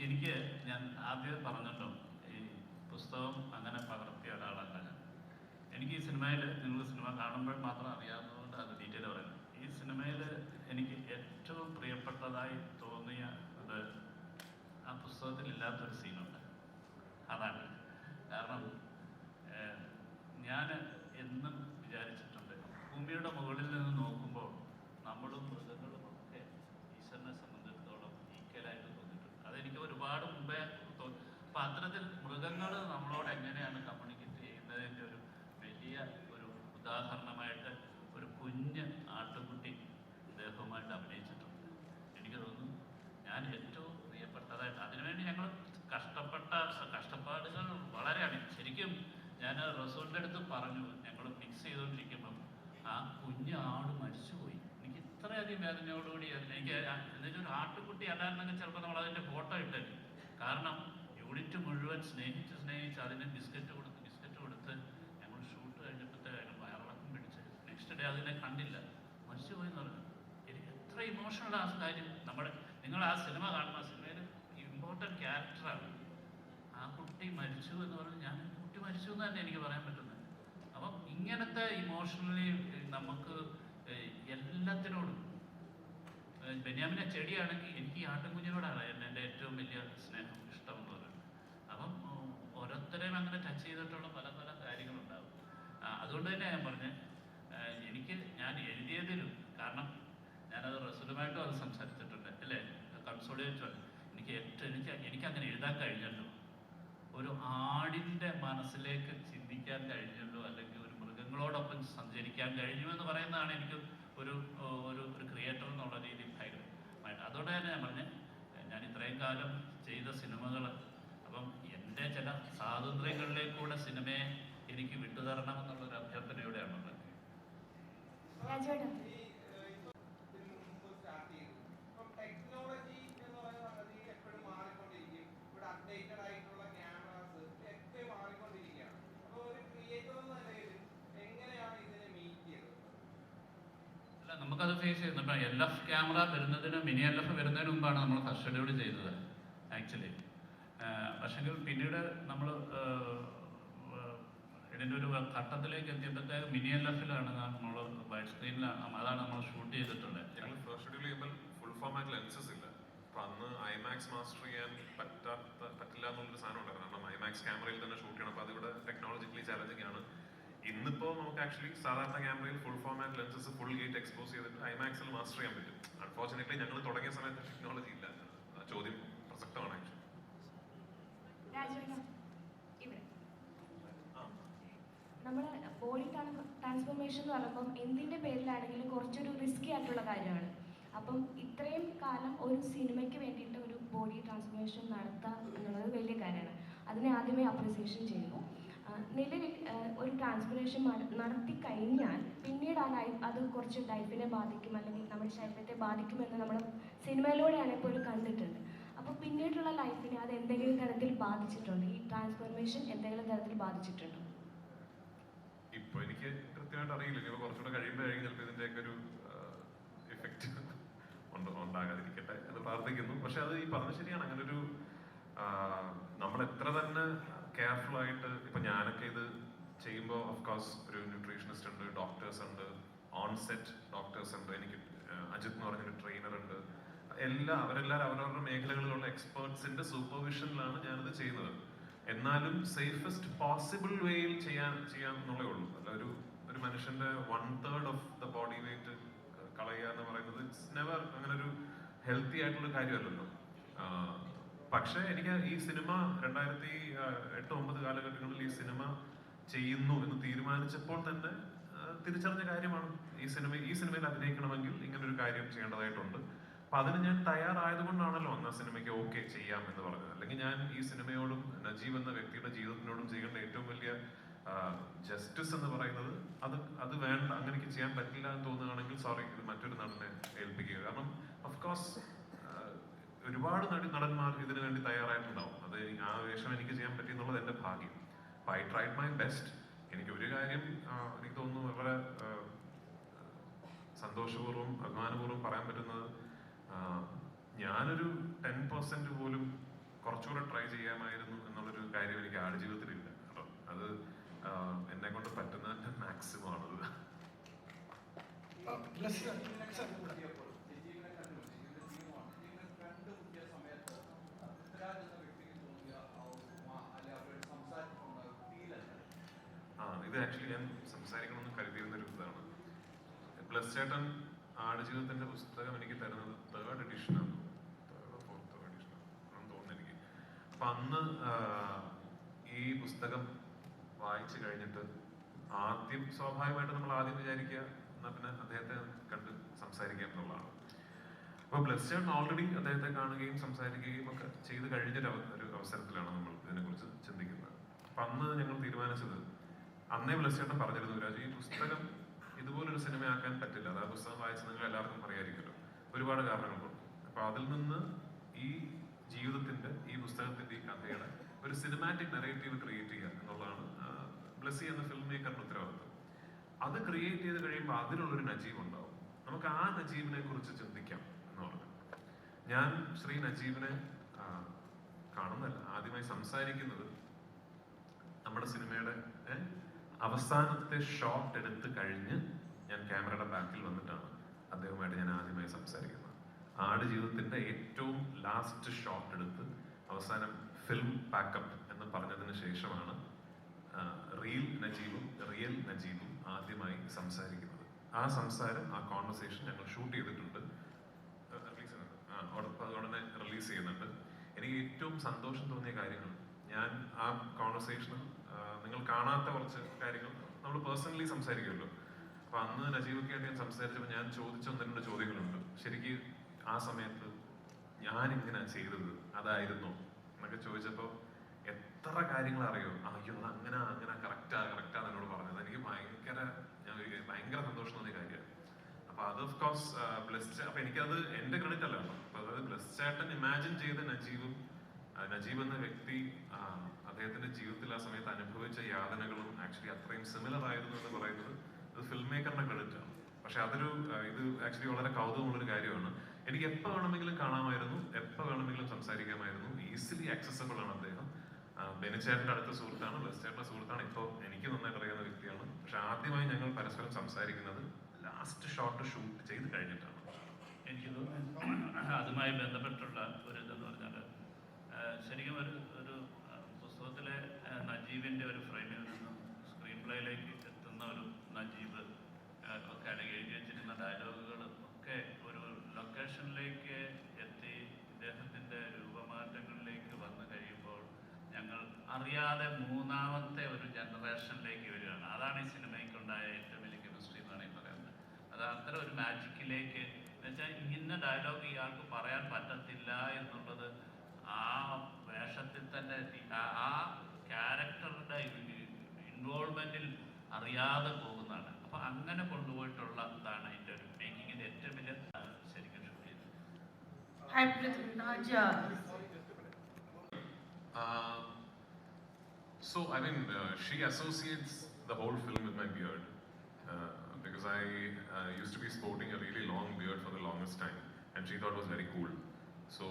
എനിക്ക് ഞാൻ ആദ്യം പറഞ്ഞല്ലോ ഈ പുസ്തകം അങ്ങനെ പകർത്തിയ ഒരാളല്ല ഞാൻ. എനിക്ക് ഈ സിനിമയിൽ നിങ്ങൾ സിനിമ കാണുമ്പോൾ മാത്രം അറിയാവുന്നതുകൊണ്ട് അത് ഡീറ്റെയിൽ പറയുന്നത്. ഈ സിനിമയിൽ എനിക്ക് ഏറ്റവും പ്രിയപ്പെട്ടതായി തോന്നിയ അത് ആ പുസ്തകത്തിൽ ഇല്ലാത്തൊരു സീനുണ്ട്. അതാണ് കാരണം ഞാൻ എന്നും വിചാരിച്ചിട്ടുണ്ട് ഭൂമിയുടെ മുകളിൽ നിന്ന് നോക്കുമ്പോൾ നമ്മളും മൃഗങ്ങളും ഒക്കെ ഈശ്വരനെ സംബന്ധിച്ചിടത്തോളം ഈക്വലായിട്ട് തോന്നിയിട്ടുണ്ട്. അതെനിക്ക് ഒരുപാട് മുമ്പേ തോന്നി. അപ്പം അത്തരത്തിൽ മൃഗങ്ങൾ നമ്മളോട് എങ്ങനെയാണ് കമ്മ്യൂണിക്കേറ്റ് ചെയ്യുന്നതിൻ്റെ ഒരു വലിയ ഒരു ഉദാഹരണമായിട്ട് ഒരു കുഞ്ഞ് ആട്ടുകുട്ടി ഇദ്ദേഹവുമായിട്ട് അഭിനയിച്ചിട്ടുണ്ട്. എനിക്ക് തോന്നുന്നു ഞാൻ ഏറ്റവും പ്രിയപ്പെട്ടതായിട്ട് അതിനുവേണ്ടി ഞങ്ങൾ കഷ്ടപ്പാടുകൾ വളരെയാണ്. ശരിക്കും ഞാൻ റസൂലിൻ്റെ അടുത്ത് പറഞ്ഞു, ഞങ്ങൾ മിക്സ് ചെയ്തുകൊണ്ടിരിക്കുമ്പം ആ കുഞ്ഞ് ആട് മരിച്ചുപോയി. എനിക്ക് ഇത്രയധികം വേദനയോടുകൂടി എനിക്ക് എന്നിട്ട് ഒരു ആട്ടുകുട്ടി അല്ലായിരുന്നെങ്കിൽ ചിലപ്പോൾ നമ്മൾ അതിൻ്റെ ഫോട്ടോ ഇട്ടേക്കും. കാരണം യൂണിറ്റ് മുഴുവൻ സ്നേഹിച്ച് അതിന് ബിസ്ക്കറ്റ് കൊടുത്ത് ഞങ്ങൾ ഷൂട്ട് കഴിഞ്ഞപ്പോഴത്തെ അതിന് വയറിളക്കം പിടിച്ച് നെക്സ്റ്റ് ഡേ അതിനെ കണ്ടില്ല, മരിച്ചുപോയി എന്ന് പറഞ്ഞു. എനിക്ക് എത്ര ഇമോഷണൽ ആ കാര്യം. നിങ്ങൾ ആ സിനിമ കാണുന്ന സിനിമയിൽ ഇമ്പോർട്ടൻറ്റ് ക്യാരക്ടറാണ്. ആ കുട്ടി മരിച്ചു എന്ന് പറഞ്ഞ് ഞാൻ കുട്ടി മരിച്ചു എന്ന് തന്നെ എനിക്ക് പറയാൻ പറ്റുന്നത്. അപ്പം ഇങ്ങനത്തെ ഇമോഷണലി നമുക്ക് എല്ലാത്തിനോടും ബെന്യാമിനെ ചെടിയാണെങ്കിൽ എനിക്ക് ഈ ആട്ടിൻകുഞ്ഞിനോടാണ് എൻ്റെ ഏറ്റവും വലിയ സ്നേഹം ഇഷ്ടം എന്ന് പറയുന്നത്. അപ്പം ഓരോരുത്തരെയും അങ്ങനെ ടച്ച് ചെയ്തിട്ടുള്ള പല പല കാര്യങ്ങളുണ്ടാകും. അതുകൊണ്ട് തന്നെ ഞാൻ പറഞ്ഞത് ഞാൻ എഴുതിയതിലും കാരണം ഞാനത് റസൂലുമായിട്ടും അത് സംസാരിച്ചിട്ടുണ്ട് അല്ലേ, കൺസോളിഡേറ്റ് എനിക്കങ്ങനെ എഴുതാൻ കഴിഞ്ഞല്ലോ. ഒരു ആടിൻ്റെ മനസ്സിലേക്ക് ചിന്തിക്കാൻ കഴിഞ്ഞല്ലോ, അല്ലെങ്കിൽ ഒരു മൃഗങ്ങളോടൊപ്പം സഞ്ചരിക്കാൻ കഴിഞ്ഞു എന്ന് പറയുന്നതാണ് എനിക്ക് ഒരു ക്രിയേറ്റർ എന്നുള്ള രീതിയിൽ ഭയങ്കരമായിട്ട്. അതുകൊണ്ട് തന്നെ ഞാൻ പറഞ്ഞത് ഞാൻ ഇത്രയും കാലം ചെയ്ത സിനിമകൾ അപ്പം എൻ്റെ ചില സ്വാതന്ത്ര്യങ്ങളിലേക്കൂടെ സിനിമയെ എനിക്ക് വിട്ടുതരണം എന്നുള്ളൊരു അഭ്യർത്ഥനയോടെയാണുള്ളത്. നമുക്കത് ഫേസ് ചെയ്യുന്നുണ്ട്. LF ക്യാമറ വരുന്നതിന് മിനി LF വരുന്നതിന് മുമ്പാണ് നമ്മൾ ഫസ്റ്റ് ഷെഡ്യൂൾ ചെയ്തത് ആക്ച്വലി. പക്ഷെങ്കിൽ പിന്നീട് നമ്മൾ ഇതിൻ്റെ ഒരു ഘട്ടത്തിലേക്ക് എത്തിയപ്പോഴത്തേക്ക് മിനി LF-ലാണ് നമ്മൾ വൈഡ് സ്ക്രീനിലാണ് അതാണ് നമ്മൾ ഷൂട്ട് ചെയ്തിട്ടുള്ളത്. ഞങ്ങൾ ഫസ്റ്റ് ഷെഡ്യൂൾ ചെയ്യുമ്പോൾ ഫുൾ ഫോമാറ്റ് ലെൻസസ് ഇല്ല. അപ്പം അന്ന് IMAX മാസ്റ്റർ ചെയ്യാൻ പറ്റില്ല എന്നുള്ളൊരു സാധനം ഉണ്ടായിരുന്നു. കാരണം IMAX ക്യാമറയിൽ തന്നെ ഷൂട്ട് ചെയ്യണം. അപ്പോൾ അതിവിടെ ടെക്നോളജിക്കലി ചാലഞ്ചിങ് ആണ്. ഇന്നിപ്പോൾ നമുക്ക് ആക്ച്വലി സാധാരണ ക്യാമറയിൽ full format lenses full gate expose ചെയ്തിട്ട് IMAX-ൽ മാസ്റ്റർ ചെയ്യാൻ പറ്റും. അൺഫോർച്ചുനേറ്റ്ലി ഞങ്ങൾ തുടങ്ങിയ സമയത്ത് ടെക്നോളജി ഇല്ല. ചോദ്യം പ്രസക്തമാണ് ആക്ച്വലി. നമ്മുടെ ബോഡി ട്രാൻസ്ഫോർമേഷൻ എന്ന് പറയുമ്പം എന്തിൻ്റെ പേരിലാണെങ്കിലും കുറച്ചൊരു റിസ്കി ആയിട്ടുള്ള കാര്യമാണ്. അപ്പം ഇത്രയും കാലം ഒരു സിനിമയ്ക്ക് വേണ്ടിയിട്ട് ഒരു ബോഡി ട്രാൻസ്ഫോർമേഷൻ നടത്തുക എന്നുള്ളത് വലിയ കാര്യമാണ്. അതിനെ ആദ്യമേ അപ്രിസിയേഷൻ ചെയ്യുന്നു. നിലവിൽ ഒരു ട്രാൻസ്ഫോർമേഷൻ നടത്തി കഴിഞ്ഞാൽ പിന്നീട് അത് കുറച്ച് ലൈഫിനെ ബാധിക്കും അല്ലെങ്കിൽ നമ്മുടെ ശരീരത്തെ ബാധിക്കുമെന്ന് നമ്മൾ സിനിമയിലൂടെയാണ് ഇപ്പോൾ കണ്ടിട്ടുണ്ട്. അപ്പോൾ പിന്നീടുള്ള ലൈഫിനെ അത് എന്തെങ്കിലും തരത്തിൽ ബാധിച്ചിട്ടുണ്ടോ? ഈ ട്രാൻസ്ഫോർമേഷൻ എന്തെങ്കിലും തരത്തിൽ ബാധിച്ചിട്ടുണ്ടോ? ഇപ്പോൾ എനിക്ക് കൃത്യമായിട്ട് അറിയില്ല. ഇനി കുറച്ചുകൂടെ കഴിയുമ്പോഴായിരിക്കും ചിലപ്പോൾ ഇതിൻ്റെയൊക്കെ ഒരു എഫക്റ്റ് ഉണ്ടാകാതിരിക്കട്ടെ എന്ന് പ്രാർത്ഥിക്കുന്നു. പക്ഷെ അത് ഈ പറഞ്ഞ ശരിയാണ്. അങ്ങനെ ഒരു നമ്മൾ എത്ര തന്നെ കെയർഫുൾ ആയിട്ട്, ഇപ്പൊ ഞാനൊക്കെ ഇത് ചെയ്യുമ്പോൾ ഓഫ്കോഴ്സ് ഒരു ന്യൂട്രീഷനിസ്റ്റ് ഉണ്ട്, ഡോക്ടേഴ്സ് ഉണ്ട്, ഓൺസെറ്റ് ഡോക്ടേഴ്സ് ഉണ്ട്, എനിക്ക് അജിത് എന്ന് പറഞ്ഞൊരു ട്രെയിനർ ഉണ്ട്. അവരെല്ലാവരും അവരവരുടെ മേഖലകളിലുള്ള എക്സ്പേർട്സിന്റെ സൂപ്പർവിഷനിലാണ് ഞാനിത് ചെയ്യുന്നത്. എന്നാലും സേഫസ്റ്റ് പോസിബിൾ വേയിൽ ചെയ്യാന്നുള്ളേ ഉള്ളൂ. അല്ല ഒരു മനുഷ്യന്റെ 1/3 ഓഫ് ദ ബോഡി വെയിറ്റ് കളയുക എന്ന് പറയുന്നത് ഇറ്റ്സ് നെവർ അങ്ങനെ ഒരു ഹെൽത്തി ആയിട്ടുള്ള കാര്യമല്ലല്ലോ. പക്ഷെ എനിക്ക് ഈ സിനിമ 2008-2009 കാലഘട്ടങ്ങളിൽ ഈ സിനിമ ചെയ്യുന്നു എന്ന് തീരുമാനിച്ചപ്പോൾ തന്നെ തിരിച്ചറിഞ്ഞ കാര്യമാണ് ഈ സിനിമയിൽ അഭിനയിക്കണമെങ്കിൽ ഇങ്ങനൊരു കാര്യം ചെയ്യേണ്ടതായിട്ടുണ്ട്. അപ്പൊ അതിന് ഞാൻ തയ്യാറായതുകൊണ്ടാണല്ലോ അന്ന് ആ സിനിമയ്ക്ക് ഓക്കെ ചെയ്യാം എന്ന് പറഞ്ഞത്. അല്ലെങ്കിൽ ഞാൻ ഈ സിനിമയോടും നജീബ് എന്ന വ്യക്തിയുടെ ജീവിതത്തിനോടും ചെയ്യേണ്ട ഏറ്റവും വലിയ ജസ്റ്റിസ് എന്ന് പറയുന്നത് അത് വേണ്ട, അങ്ങനെയൊക്കെ ചെയ്യാൻ പറ്റില്ല എന്ന് തോന്നുകയാണെങ്കിൽ സോറി, ഇത് മറ്റൊരു നടനെ ഏൽപ്പിക്കുക. കാരണം ഓഫ്കോഴ്സ് ഒരുപാട് നടന്മാർ ഇതിനു വേണ്ടി തയ്യാറായിട്ടുണ്ടാവും. അത് ആ വേഷം എനിക്ക് ചെയ്യാൻ പറ്റി എന്നുള്ളത് എന്റെ ഭാഗ്യം. I tried my best. എനിക്ക് ഒരു കാര്യം എനിക്ക് തോന്നുന്നു വളരെ സന്തോഷപൂർവ്വം അഭിമാനപൂർവ്വം പറയാൻ പറ്റുന്നത്, ഞാനൊരു 10% പോലും കുറച്ചുകൂടെ ട്രൈ ചെയ്യാമായിരുന്നു എന്നുള്ളൊരു കാര്യം എനിക്ക് ആടുജീവിതത്തിലില്ല. അപ്പം അത് എന്നെ കൊണ്ട് പറ്റുന്നതിന്റെ മാക്സിമം ആണത്. ഇത് ആക്ച്വലി ഞാൻ സംസാരിക്കണമെന്ന് കരുതിയിരുന്നൊരു ഇതാണ്. ബ്ലസ് ചേട്ടൻ ആടുജീവിതത്തിന്റെ പുസ്തകം എനിക്ക് തരുന്നത് 3rd എഡിഷനാണ്, 3rd or 4th എഡിഷനാണെന്ന് തോന്നുന്നു എനിക്ക്. അപ്പൊ അന്ന് ഈ പുസ്തകം വായിച്ചു കഴിഞ്ഞിട്ട് സ്വാഭാവികമായിട്ട് നമ്മൾ ആദ്യം വിചാരിക്കുക എന്നാ പിന്നെ അദ്ദേഹത്തെ കണ്ട് സംസാരിക്കാം എന്നുള്ളതാണ്. അപ്പൊ ബ്ലസ് ചേട്ടൻ ഓൾറെഡി അദ്ദേഹത്തെ കാണുകയും സംസാരിക്കുകയും ഒക്കെ ചെയ്ത് കഴിഞ്ഞൊരു അവസരത്തിലാണ് നമ്മൾ ഇതിനെക്കുറിച്ച് ചിന്തിക്കുന്നത്. അപ്പൊ അന്ന് ഞങ്ങൾ തീരുമാനിച്ചത്, അന്നേ ബ്ലസ് ചേട്ടൻ പറഞ്ഞിരുന്നു, രാജു ഈ പുസ്തകം ഇതുപോലൊരു സിനിമയാക്കാൻ പറ്റില്ല. അത് ആ പുസ്തകം വായിച്ച് നിങ്ങൾ എല്ലാവർക്കും അറിയായിരിക്കുമല്ലോ, ഒരുപാട് കാരണങ്ങളുണ്ട്. അപ്പൊ അതിൽ നിന്ന് ഈ ജീവിതത്തിന്റെ, ഈ പുസ്തകത്തിന്റെ, ഈ കഥയുടെ ഒരു സിനിമാറ്റിക് നെറേറ്റീവ് ക്രിയേറ്റ് ചെയ്യുക എന്നുള്ളതാണ് ബ്ലസ്സി എന്ന ഫിലിം മേക്കറിന്റെ ഉത്തരവാദിത്വം. അത് ക്രിയേറ്റ് ചെയ്ത് കഴിയുമ്പോൾ അതിനുള്ളൊരു നജീബ് ഉണ്ടാവും. നമുക്ക് ആ നജീബിനെ കുറിച്ച് ചിന്തിക്കാം എന്ന് പറഞ്ഞു. ഞാൻ ശ്രീ നജീബിനെ കാണുന്നല്ല, ആദ്യമായി സംസാരിക്കുന്നത് നമ്മുടെ സിനിമയുടെ അവസാനത്തെ ഷോട്ട് എടുത്ത് കഴിഞ്ഞ് ഞാൻ ക്യാമറയുടെ ബാക്കിൽ വന്നിട്ടാണ് അദ്ദേഹവുമായിട്ട് ഞാൻ ആദ്യമായി സംസാരിക്കുന്നത്. ആടുജീവിതത്തിന്റെ ഏറ്റവും ലാസ്റ്റ് ഷോട്ട് എടുത്ത് അവസാനം ഫിലിം പാക്കപ്പ് എന്ന് പറഞ്ഞതിന് ശേഷമാണ് റിയൽ നജീബും ആദ്യമായി സംസാരിക്കുന്നത്. ആ സംസാരം, ആ കോൺവെർസേഷൻ ഞങ്ങൾ ഷൂട്ട് ചെയ്തിട്ടുണ്ട്, ഉടനെ റിലീസ് ചെയ്യുന്നുണ്ട്. എനിക്ക് ഏറ്റവും സന്തോഷം തോന്നിയ കാര്യങ്ങൾ, ഞാൻ ആ കോൺവെർസേഷനിൽ നിങ്ങൾ കാണാത്ത കുറച്ച് കാര്യങ്ങൾ നമ്മൾ പേഴ്സണലി സംസാരിക്കുമല്ലോ. അപ്പൊ അന്ന് നജീബൊക്കെ ആയിട്ട് ഞാൻ സംസാരിച്ചപ്പോൾ ഞാൻ ചോദിച്ച 1-2 ചോദ്യങ്ങളുണ്ട്. ശരിക്കും ആ സമയത്ത് ഞാൻ ഇങ്ങനെ ചെയ്തത് അതായിരുന്നു എന്നൊക്കെ ചോദിച്ചപ്പോൾ എത്ര കാര്യങ്ങൾ അറിയോ, അയ്യോ അങ്ങനെ കറക്റ്റാന്ന് എന്നോട് പറഞ്ഞത്. എനിക്ക് ഭയങ്കര സന്തോഷം തോന്നിയ കാര്യമാണ്. അപ്പൊ അത് ഓഫ് കോഴ്സ് അപ്പൊ എനിക്കത് എന്റെ ക്രെഡിറ്റ് അല്ല. അപ്പൊ അതായത് ബ്ലസ് ചേട്ടൻ ഇമാജിൻ ചെയ്ത നജീബ് എന്ന വ്യക്തി അദ്ദേഹത്തിന്റെ ജീവിതത്തിൽ ആ സമയത്ത് അനുഭവിച്ച യാതനകളും ആക്ച്വലി അത്രയും സിമിലർ ആയിരുന്നു എന്ന് പറയുന്നത് ഇത് ഫിലിം മേക്കറിന്റെ ക്രെഡിറ്റ് ആണ്. പക്ഷെ ഇത് ആക്ച്വലി വളരെ കൗതുകമുള്ളൊരു കാര്യമാണ്. എനിക്ക് എപ്പോൾ വേണമെങ്കിലും കാണാമായിരുന്നു, എപ്പോൾ വേണമെങ്കിലും സംസാരിക്കാമായിരുന്നു. ഈസിലി ആക്സസബിൾ ആണ് അദ്ദേഹം. ബെനിച്ചേട്ടന്റെ അടുത്ത സുഹൃത്താണ്, ബ്ലസ് ചേട്ടന്റെ സുഹൃത്താണ്, ഇപ്പോൾ എനിക്ക് നന്നായിട്ട് അറിയാവുന്ന വ്യക്തിയാണ്. പക്ഷെ ആദ്യമായി ഞങ്ങൾ പരസ്പരം സംസാരിക്കുന്നത് ലാസ്റ്റ് ഷോട്ട് ഷൂട്ട് ചെയ്ത് കഴിഞ്ഞിട്ടാണ്. എനിക്ക് അതുമായി ബന്ധപ്പെട്ടുള്ള ഒരു ഇതെന്ന് പറഞ്ഞാൽ, ശരിക്കും ഒരു പുസ്തകത്തിലെ നജീബിന്റെ ഒരു ഫ്രെയിമിൽ നിന്നും സ്ക്രീൻ പ്ലേയിലേക്ക് എത്തുന്ന ഒരു നജീബ് ഒക്കെ അല്ലെങ്കിൽ എഴുതി വെച്ചിരുന്ന ഡയലോഗുകൾ ഒക്കെ ഒരു ലൊക്കേഷനിലേക്ക് എത്തി ഇദ്ദേഹത്തിന്റെ രൂപമാറ്റങ്ങളിലേക്ക് വന്നു കഴിയുമ്പോൾ ഞങ്ങൾ അറിയാതെ മൂന്നാമത്തെ ഒരു ജനറേഷനിലേക്ക് വരികയാണ്. അതാണ് ഈ സിനിമയ്ക്കുണ്ടായ ഏറ്റവും വലിയ കെമിസ്ട്രി എന്നാണ് ഈ പറയുന്നത്. അത് അത്ര ഒരു മാജിക്കിലേക്ക്, എന്നുവെച്ചാൽ ഇന്ന ഡയലോഗ് ഇയാൾക്ക് പറയാൻ പറ്റത്തില്ല എന്നുള്ളത് ആ വേഷത്തിൽ തന്നെ ആ ക്യാരക്ടറുടെ ഇൻവോൾവ്മെന്റിൽ അറിയാതെ പോകുന്നതാണ്. അപ്പൊ അങ്ങനെ കൊണ്ടുപോയിട്ടുള്ള ഇതാണ് അതിന്റെ ഒരു മേക്കിങ്ങിന്റെ ഏറ്റവും വലിയ ശരിക്കും ഷൂട്ട് ചെയ്തത്. So I mean, she associates the whole film with my beard because I used to be sporting a really long beard for the longest time. and she thought was very cool. So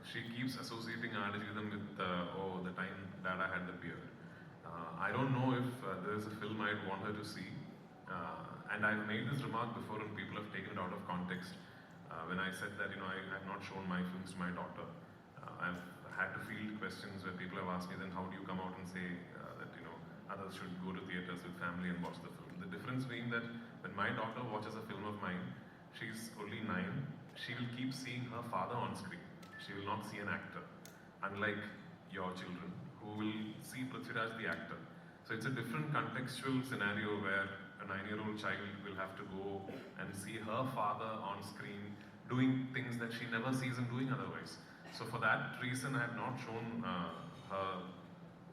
she keeps associating Aadijivitham with the time Dada had the beard. I don't know if there's a film I'd want her to see, and I've made this remark before and people have taken it out of context. When I said that, I've not shown my films to my daughter, I've had to field questions where people have asked me, then how do you come out and say that, others should go to theaters with family and watch the film? The difference being that when my daughter watches a film of mine, she's only 9, she will keep seeing her father on screen. She will not see an actor, unlike your children, who will see Prithviraj the actor. So it's a different contextual scenario where a 9-year-old child will have to go and see her father on screen doing things that she never sees him doing otherwise. So for that reason, I have not shown her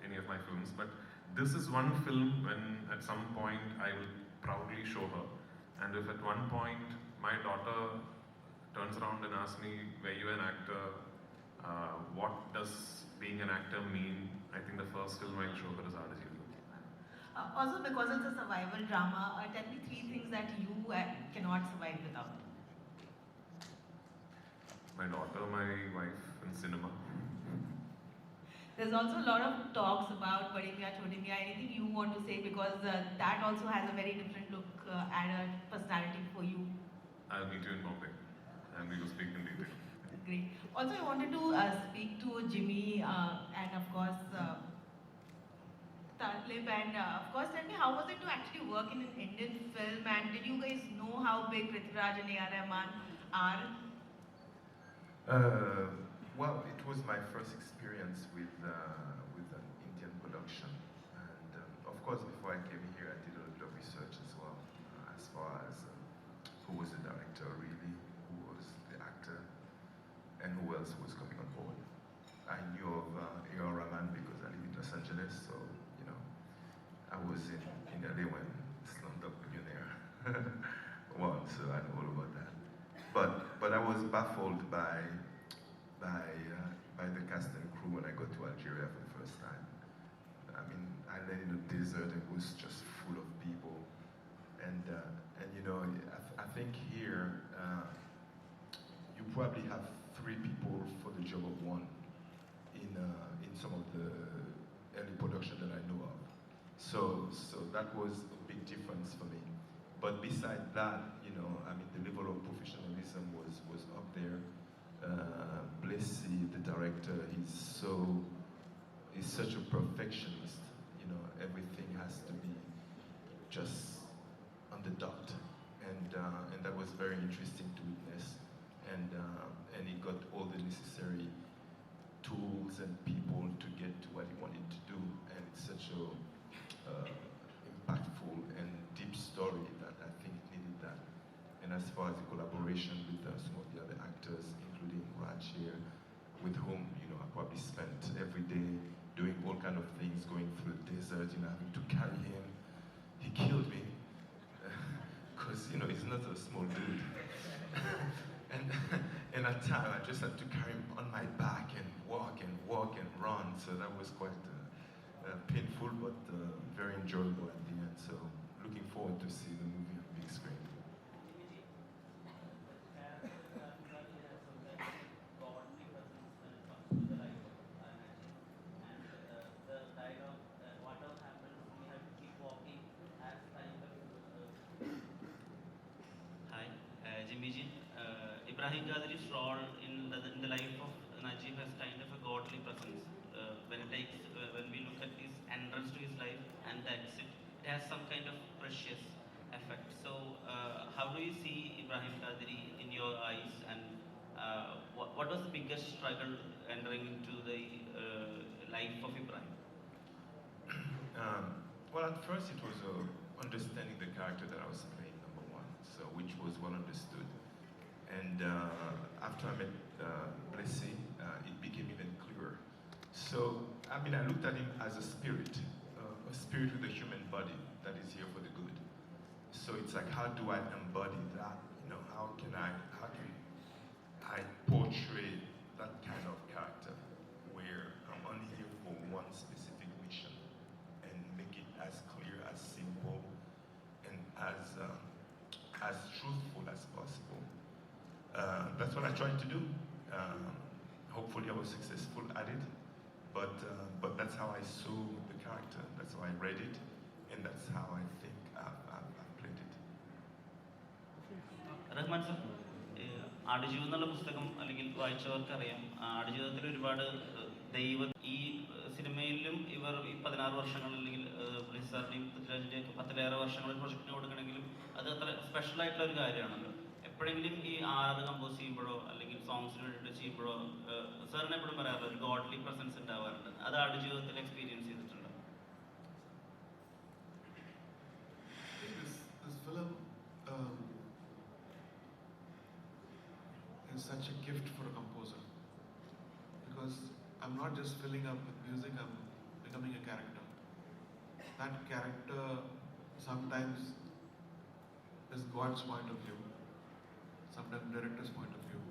any of my films, but this is one film when at some point I will proudly show her. And if at one point my daughter turns around and asks me, were you an actor? What does being an actor mean? I think the first film I'll show her is Aadijivitham. Also, because it's a survival drama, tell me 3 things that you cannot survive without. My daughter, my wife, and cinema. There's also a lot of talks about Badi Miyan Choti Miyan. Anything you want to say, because that also has a very different look and a personality for you. I'll meet you in Bombay, and we will speak in detail. Great. Also, I wanted to speak to Jimmy and of course Talib, and of course tell me, how was it to actually work in an Indian film, and did you guys know how big Prithviraj and A.R. Rahman are? Well, it was my first experience with an Indian production, and of course before I came here I did a little research as well, as far as who was the director really, who was the actor, and who else was coming on board. I knew of A.R. Rahman because I live in Los Angeles, so I was in LA when Slumdog Millionaire won, so I know all about that. But I was baffled by the cast and crew when I got to Algeria for the first time. I mean, I landed in a desert and it was just full of people, and I think here you probably have 3 people for the job of 1 in some of the early production that I know of. So that was a big difference for me. But besides that, I mean, the level of professionalism was up there. Blessy, the director, he's such a perfectionist. Everything has to be just on the dot, and that was very interesting to witness. And he got all the necessary tools and people to get to what he wanted to do, and it's such a impactful and deep story that I think it needed that. And as far as the collaboration with some of the other actors, including Raj here, with whom I probably spent every day doing all kind of things, going through the desert, having to carry him. He killed me because he's not a small dude. and at times I just had to carry him on my back and walk and run. So that was quite painful, but very enjoyable at the end. So looking forward to see the movie on big screen. Ibrahim Qadri's role in the life of Najib has kind of a godly presence. When we look at his entrance to his life and the exit, it has some kind of precious effect. So, how do you see Ibrahim Qadri in your eyes, and what was the biggest struggle entering into the life of Ibrahim? Well, at first it was understanding the character that I was playing, number 1, so which was well understood. And after I met Blessy, it became even clearer. So, I mean, I looked at him as a spirit with a human body that is here for the good. So it's like, how do I embody that? How can I portray that kind of character where I'm only here for one specific mission and make it as clear, as simple, and as truthful as possible. what I tried to do. Hopefully, I was successful at it. But that's how I saw the character. That's how I read it, and that's how I think I've played it. Rahman sir, Aadujeevitham എന്നുള്ള പുസ്തകം അല്ലെങ്കിൽ വായിച്ചവർക്കറിയാം, ആടുജീവിതത്തിൽ ഒരുപാട് ദൈവ ഈ സിനിമയിലും ഇവർ ഈ 16 വർഷങ്ങൾ അല്ലെങ്കിൽ സാറിൻ്റെയും പൃഥ്വിരാജിൻ്റെയും ഒക്കെ 10-ലേറെ വർഷങ്ങൾ പ്രൊജക്റ്റിന് കൊടുക്കണമെങ്കിലും അത് അത്ര സ്പെഷ്യൽ ആയിട്ടുള്ള ഒരു കാര്യമാണല്ലോ. എപ്പോഴെങ്കിലും ഈ ആറ് കമ്പോസ് ചെയ്യുമ്പോഴോ അല്ലെങ്കിൽ സോങ്സിന് വേണ്ടിയിട്ട് ചെയ്യുമ്പോഴോ സാറിന് എപ്പോഴും പറയാറുണ്ട് ഒരു ഗോഡ്ലി പ്രസൻസ് ഉണ്ടാവാറുണ്ട്. അത് ആടുജീവിതത്തിൽ എക്സ്പീരിയൻസ് ചെയ്തിട്ടുണ്ടോ? This film is such a gift for a composer, because I'm not just filling up with music, I'm becoming a character. That character sometimes is God's point of view, sometimes director's point of view,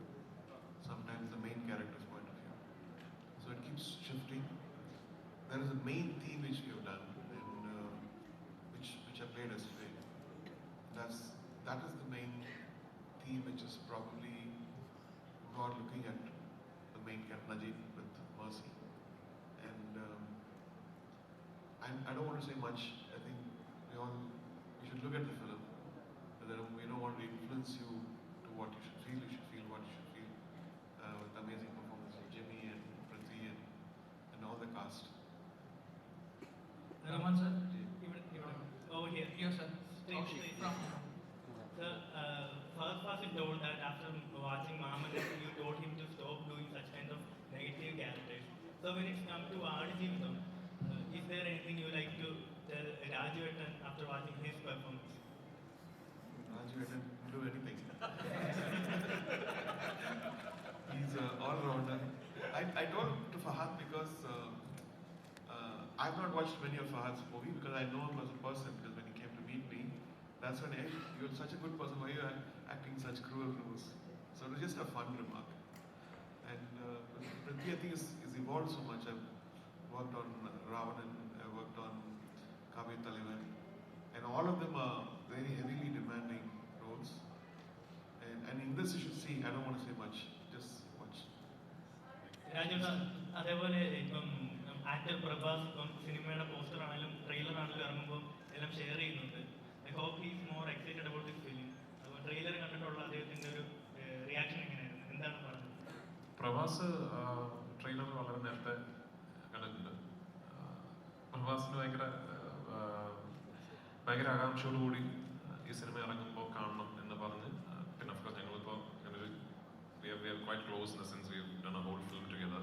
sometimes the main character's point of view. So it keeps shifting. There is a main theme which we have done, and which I played yesterday. That is the main theme, which is probably God looking at the main character Najib with mercy. And I don't want to say much. I think we should look at the film. We don't want to influence you to what you should feel. You should feel what you should feel. With the amazing performance of Jimmy and Prithvi and all the cast. Rahman sir, over here. Yes, sir. Straight from. Sir, Fahad Fasil told that after watching Mahaman, you told him to stop doing such kind of negative characters. So when it's come to Aadijeevitham, is there anything you like to tell Raju Ettan after watching his performance? Raju didn't do anything. He's an all-rounder. I told to Fahad because I've not watched many of Fahad's movies because I know him as a person, because when he came to meet me, that's when you're such a good person, why are you acting such cruel roles? So it was just a fun remark. And Prithvi, I think, is evolved so much. I've worked on Ravanan, I worked on Kavya Talivan, and all of them are very heavily demanding roles. And in this you should see, I don't want to say much, just watch. രാജേട്ടാ, അതേപോലെ ഇപ്പം actor Prabhas ഇപ്പം സിനിമയുടെ poster ആണെങ്കിലും trailer ആണെങ്കിലും ഇറങ്ങുമ്പോൾ എല്ലാം share ചെയ്യുന്നുണ്ട്. I hope he is more excited about this film. അപ്പോൾ ട്രെയിലർ കണ്ടിട്ടുള്ള അദ്ദേഹത്തിൻ്റെ ഒരു റിയാക്ഷൻ എങ്ങനെയായിരുന്നു, എന്താണ് പറഞ്ഞത്? പ്രവാസ് ട്രെയിലർ വളരെ നേരത്തെ കണ്ടിട്ടുണ്ട്. പ്രവാസിന് ഭയങ്കര ആകാംക്ഷയോടുകൂടി ഈ സിനിമ ഇറങ്ങുമ്പോൾ കാണണം എന്ന് പറഞ്ഞ്, പിന്നെ അഫ്കോഴ്സ് ഞങ്ങളിപ്പോൾ we are quite close in the sense we've done a whole film together.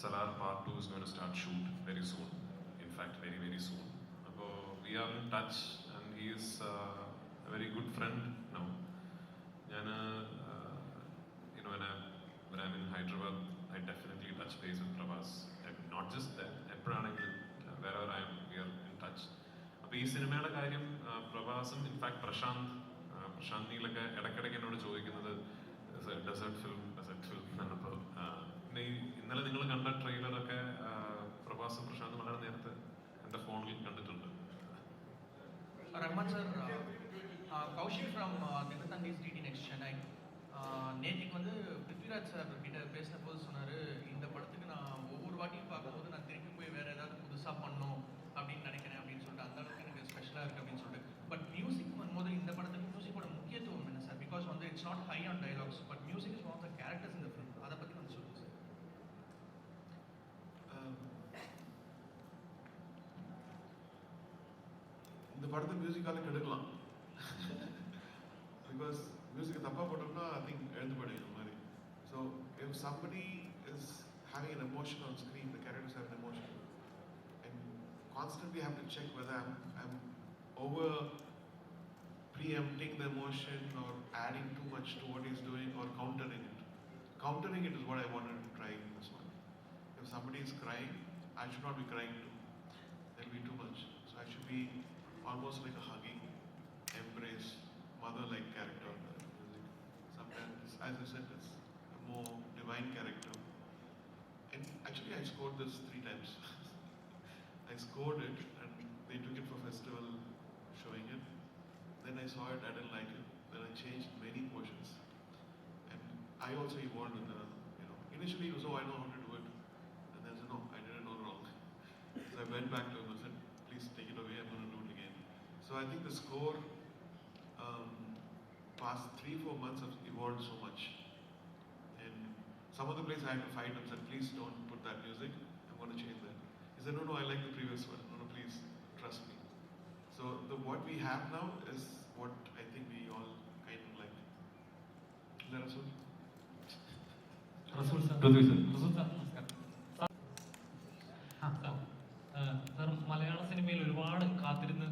Salar Part 2 is going to start shoot very soon. In fact, very, very soon. So we are in touch, and he is a very good friend now. And when I'm in Hyderabad, I definitely touch base with Prabhas. And not just that, wherever I am, we are in touch. അപ്പോൾ ഈ സിനിമയുടെ കാര്യം പ്രഭാസും in fact Prashant നീലൊക്കെ ഇടയ്ക്കിടയ്ക്ക് എന്നോട് ചോദിക്കുന്നത് desert film എന്നാണ്. അപ്പോൾ പിന്നെ ഇന്നലെ നിങ്ങൾ കണ്ട ട്രെയിലറൊക്കെ പ്രഭാസും പ്രശാന്തും വളരെ നേരത്തെ എൻ്റെ ഫോണിൽ കണ്ടിട്ടുണ്ട്. Rahman sir, Kaushik from Nigathandi's DD Next Chennai. நேற்றுக்கு வந்து பிருத்விராஜ் சார் கிட்ட பேசின போது சொன்னார், இந்த படத்துக்கு நான் ஒவ்வொரு வாட்டியும் பார்க்கும்போது நான் திருப்பி போய் வேறு ஏதாவது புதுசாக பண்ணணும் அப்படின்னு நினைக்கிறேன் அப்படின்னு சொல்லிட்டு, அந்த அளவுக்கு எனக்கு ஸ்பெஷலாக இருக்குது அப்படின்னு சொல்லிட்டு. பட் மியூசிக் வரும்போது இந்த படத்துக்கு மியூசிக்கோட முக்கியத்துவம் என்ன சார்? பிகாஸ் வந்து it's not high on dialogues, but music is one of the characters இந்த ஃபிலிம். அதை பற்றி வந்து சொல்லுங்கள் சார். இந்த படத்தை மியூசிக்கால கெடுக்கலாம். பிகாஸ் மியூசிக் தப்பா போட்டோம்னா ஐ திங்க் எழுந்து போயிடும் மாதிரி. So if somebody is having an emotion on screen, the characters have an emotion, and constantly have to check whether I'm over preempting the emotion or adding too much to what he's doing or countering it. Countering it is what I wanted to try in this one. If somebody is crying, I should not be crying too. There'll be too much. So I should be almost like a hugging, embrace, mother-like character in the music. Sometimes, as I said, it's a more divine character. And actually, I scored this 3 times. I scored it, and they took it for festival, showing it. Then I saw it, I didn't like it. Then I changed many portions. And I also evolved in the, initially it was, oh, I know how to do it. And then I said, no, I didn't know wrong. So I went back to him and said, please take it away, I'm going to do it again. So I think the score, past 3-4 months have evolved so much. And some of the places I had to fight him, said, please don't put that music, I'm going to change that. He said, no, I like the previous one. No, please, trust me. So what we have now is what I think we all kind of like. Is that Rasool? റസൂൽ sir, റസൂൽ sir നമസ്കാരം. Sir, മലയാള സിനിമയിൽ ഒരുപാട് കാത്തിരുന്ന്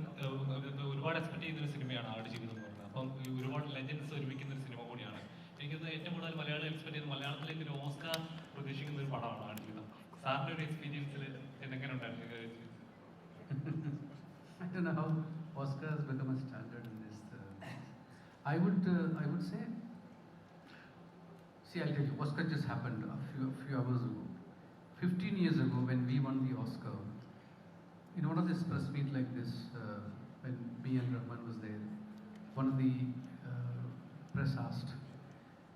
ഒരുപാട് expect ചെയ്യുന്ന ഒരു സിനിമയാണ് ആടുജീവിതം എന്ന് പറയുന്നത്. അപ്പം ഒരുപാട് ലെജൻഡ്സ് ഒരുമിക്കുന്ന ഒരു സിനിമ കൂടിയാണ്. എനിക്കത് ഏറ്റവും കൂടുതൽ മലയാളം എക്സ്പെക്ട് ചെയ്ത് മലയാളത്തിലേക്ക് ഒരു ഓസ്കാർ പ്രതീക്ഷിക്കുന്ന ഒരു പടമാണ് ആടുജീവിതം. സാറിന്റെ ഒരു എക്സ്പീരിയൻസിൽ എങ്ങനെ ഉണ്ടായിരുന്നു? I don't know how Oscar has become a standard in this. I would say, see, I'll tell you, Oscar just happened a few hours ago. 15 years ago, when we won the Oscar, in one of this press meet like this, when me and Rahman was there, one of the press asked,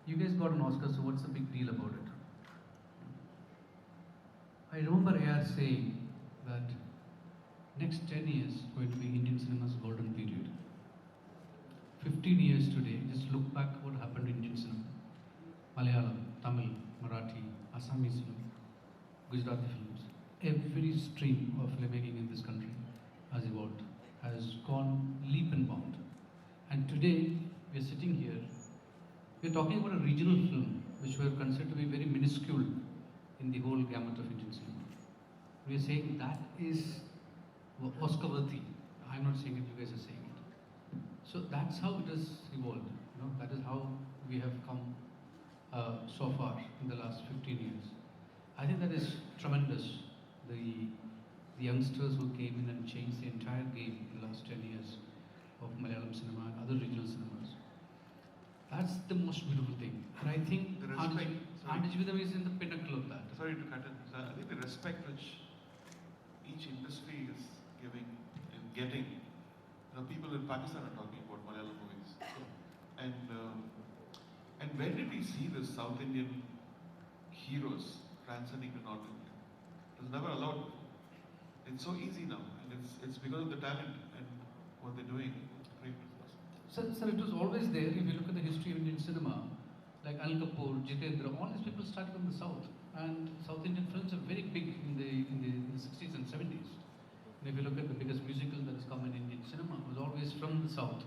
"You guys got an Oscar, so what's the big deal about it?" I remember AR saying that next 10 years going to be Indian cinema's golden period. 15 years today, just look back what happened to Indian cinema. Malayalam, Tamil, Marathi, Assamese film, Gujarati films. Every stream of filmmaking in this country has evolved, has gone leap and bound. And today, we are sitting here, we are talking about a regional film which were considered to be very minuscule in the whole gamut of Indian cinema. We are saying that is Oscar worthy. I'm not saying it, you guys are saying it. So that's how it has evolved. That is how we have come so far in the last 15 years. I think that is tremendous. The youngsters who came in and changed the entire game in the last 10 years of Malayalam cinema and other regional cinemas. That's the most beautiful thing. And I think Adujividam is in the pinnacle of that. Sorry to cut in. I think the respect which each industry is giving and getting. People in Pakistan are talking about Malayalam movies. And when did we see the South Indian heroes transcending to North India? It was never allowed. It's so easy now, and it's because of the talent and what they're doing. Sir, it was always there. If you look at the history of Indian cinema, like Al Kapoor, Jitendra, all these people started from the South, and South Indian films are very big in the 60s and 70s. And if you look at the biggest musical that has come in Indian cinema, it was always from the South.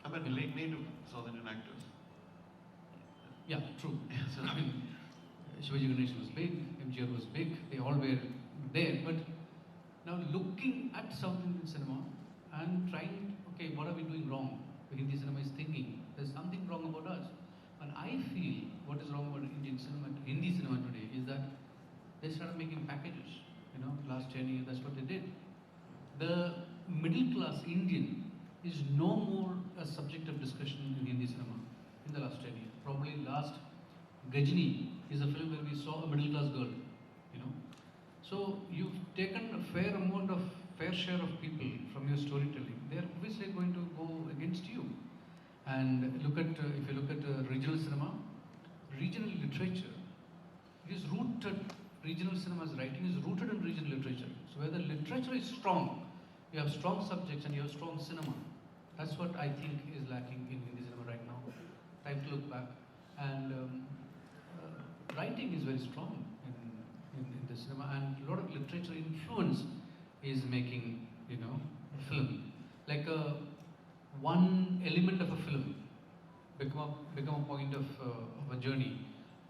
I mean, native South Indian actors. Yeah, true. So, I mean, Shivaji Ganesan was big, MGR was big, they all were there. But now looking at South Indian cinema and trying, okay, what are we doing wrong? The Hindi cinema is thinking there's something wrong about us. And I feel what is wrong about Hindi cinema today is that they started making packages. Last 10 years, that's what they did. The middle class Indian is no more a subject of discussion in Hindi cinema in the last 10 years. Probably last Gajini is a film where we saw a middle class girl, So you've taken a fair share of people from your storytelling. They're obviously going to go against you. And if you look at regional cinema, regional literature is rooted. Regional cinema's writing is rooted in regional literature. So where the literature is strong, you have strong subjects and you have strong cinema. That's what I think is lacking in Hindi cinema right now. Time to look back. And writing is very strong in the cinema, and a lot of literature influence is making, film. Like one element of a film become a point of a journey.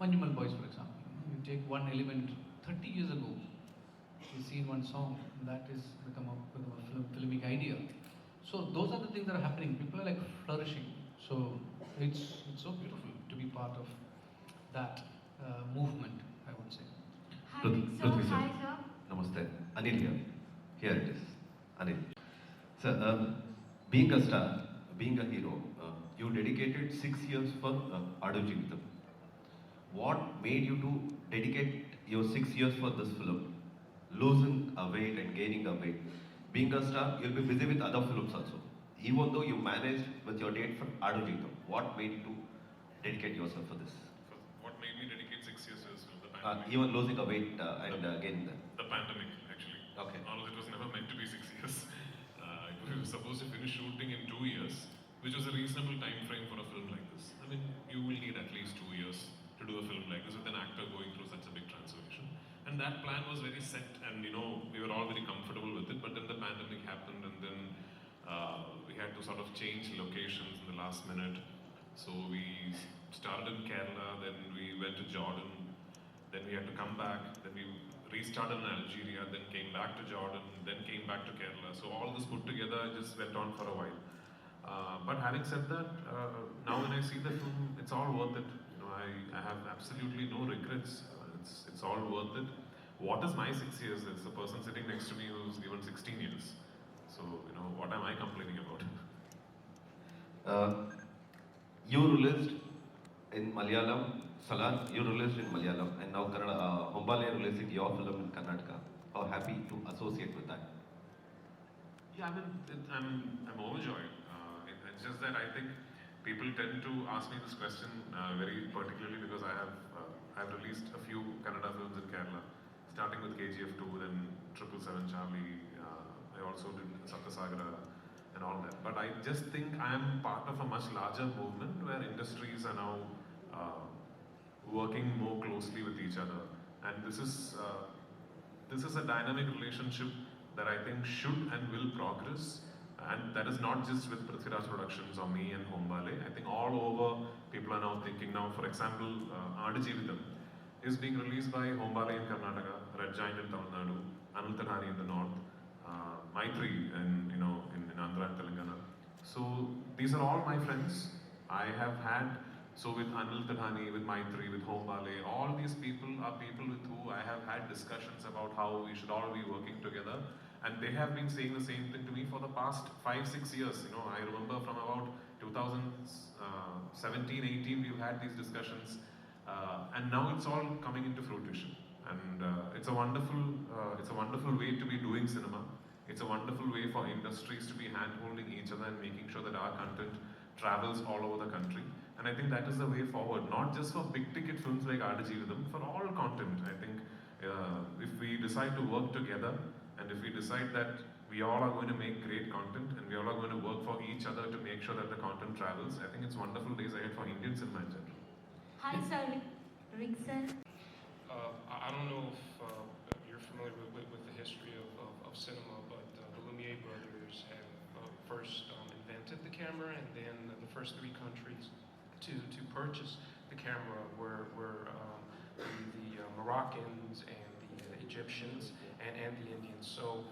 Manjumal Boys, for example. You take one element 30 years ago, you see in one song, that is become a filmic idea. So those are the things that are happening. People are like flourishing. So it's so beautiful to be part of that movement, I would say. Hi, hi sir. Namaste. Anil here. Here it is. Anil. Sir, being a star, being a hero, you dedicated 6 years for Adujividam. What made you to dedicate your 6 years for this film? Losing a weight and gaining a weight. Being a star, you'll be busy with other films also. Even though you managed with your date for Adujividam, what made you to dedicate yourself for this? even losing a weight and gaining that? The pandemic, actually. Okay. Although it was never meant to be 6 years. We were supposed to finish shooting in 2 years, which was a reasonable time frame for a film like this. I mean, you will need at least 2 years to do a film like this with an actor going through such a big transformation. And that plan was very set, and we were all very comfortable with it. But then the pandemic happened, and then we had to sort of change locations in the last minute. So we started in Kerala, then we went to Jordan, then we had to come back, then we restarted in Algeria, then came back to Jordan, then came back to Kerala. So all this put together just went on for a while. But having said that, now when I see the film, it's all worth it. I have absolutely no regrets. It's all worth it. What is my 6 years? There's a person sitting next to me who's given 16 years. So, what am I complaining about? You released in Malayalam, Salan, you released in Malayalam, and now Hombale releasing your film in Karnataka. How happy to associate with that? Yeah, I'm overjoyed. It's just that I think people tend to ask me this question very particularly because I've released a few Kannada films in Kerala, starting with KGF 2, then 777 Charlie. I also did Saptasagara and all that. But I just think I am part of a much larger movement where industries are now working more closely with each other, and this is a dynamic relationship that I think should and will progress. And that is not just with Prithviraj Productions or me and Hombale. I think all over people are now thinking now, for example, Aadu is being released by Hombale in Karnataka, Red Giant in Tamil Nadu, Anil Tadhani in the north, Maitri in Andhra and Telangana. So these are all my friends. I have had, so with Anil Tadhani, with Maitri, with Hombale, all these people are people with who I have had discussions about how we should all be working together. And they have been saying the same thing to me for the past 5-6 years. I remember from about 2017, 18, we've had these discussions, and now it's all coming into fruition. And it's a wonderful way to be doing cinema. It's a wonderful way for industries to be hand-holding each other and making sure that our content travels all over the country. And I think that is the way forward, not just for big-ticket films like Aadu Jeevitham, for all content. I think if we decide to work together, and if we decide that we all are going to make great content and we all are going to work for each other to make sure that the content travels, I think it's wonderful days ahead for Indian cinema in general. Hi, sir. Rick, sir. I don't know if you're familiar with the history of cinema, but the Lumiere brothers have first invented the camera, and then the first 3 countries to purchase the camera were the Moroccans and the Egyptians and the Indians. So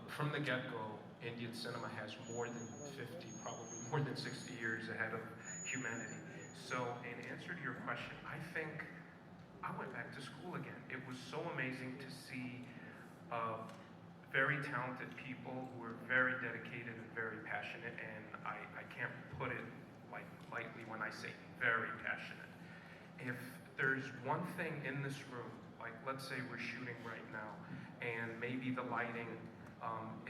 from the get-go, Indian cinema has more than 50, probably more than 60 years ahead of humanity. So in answer to your question, I think I went back to school again. It was so amazing to see very talented people who are very dedicated and very passionate, and I can't put it lightly when I say very passionate. If there's one thing in this room, like let's say we're shooting right now, and maybe the lighting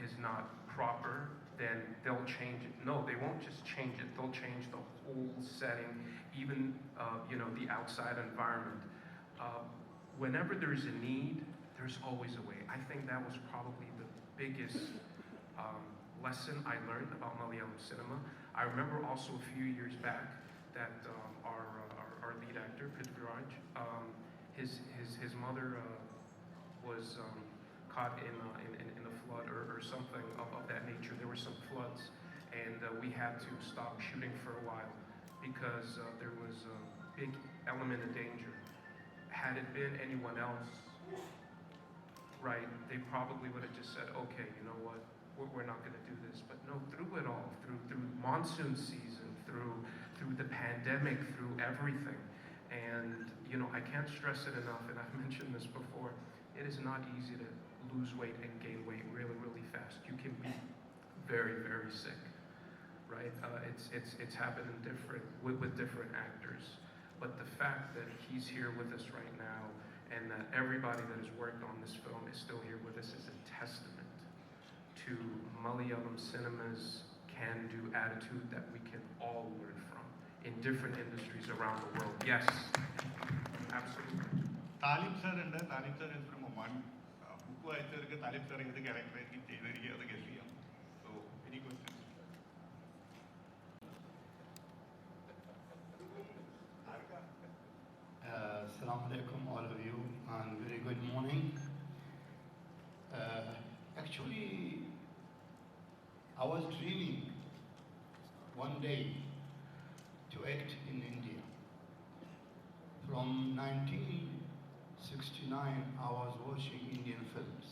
is not proper, then they'll change it. No, they won't just change it. They'll change the whole setting, even the outside environment. Whenever there's a need, there's always a way. I think that was probably the biggest lesson I learned about Malayalam cinema. I remember also a few years back that our lead actor, Prithviraj, his mother was caught in a flood or something of that nature. There were some floods, and we had to stop shooting for a while because there was a big element of danger. Had it been anyone else, right, they probably would have just said, okay, you know what, we're not going to do this. But no, through it all, through monsoon season, through the pandemic, through everything. And, I can't stress it enough, and I've mentioned this before, it is not easy to lose weight and gain weight really, really fast. You can be very, very sick, right? It's happened with different actors. But the fact that he's here with us right now, and that everybody that has worked on this film is still here with us, is a testament to Malayalam cinema's can-do attitude that we can all learn from in different industries around the world. Yes, absolutely. Talib sir ഉണ്ട്. Talib sir from Oman. Book വായിച്ചവർക്ക് Talib sir ഏത് ക്യാരക്ടറായിരിക്കും ചെയ്തിരിക്കുക അത് guess ചെയ്യാം. So any questions? Assalamu alaikum, all of you, and very good morning. Actually, I was dreaming one day to act in India. From 1969, I was watching Indian films,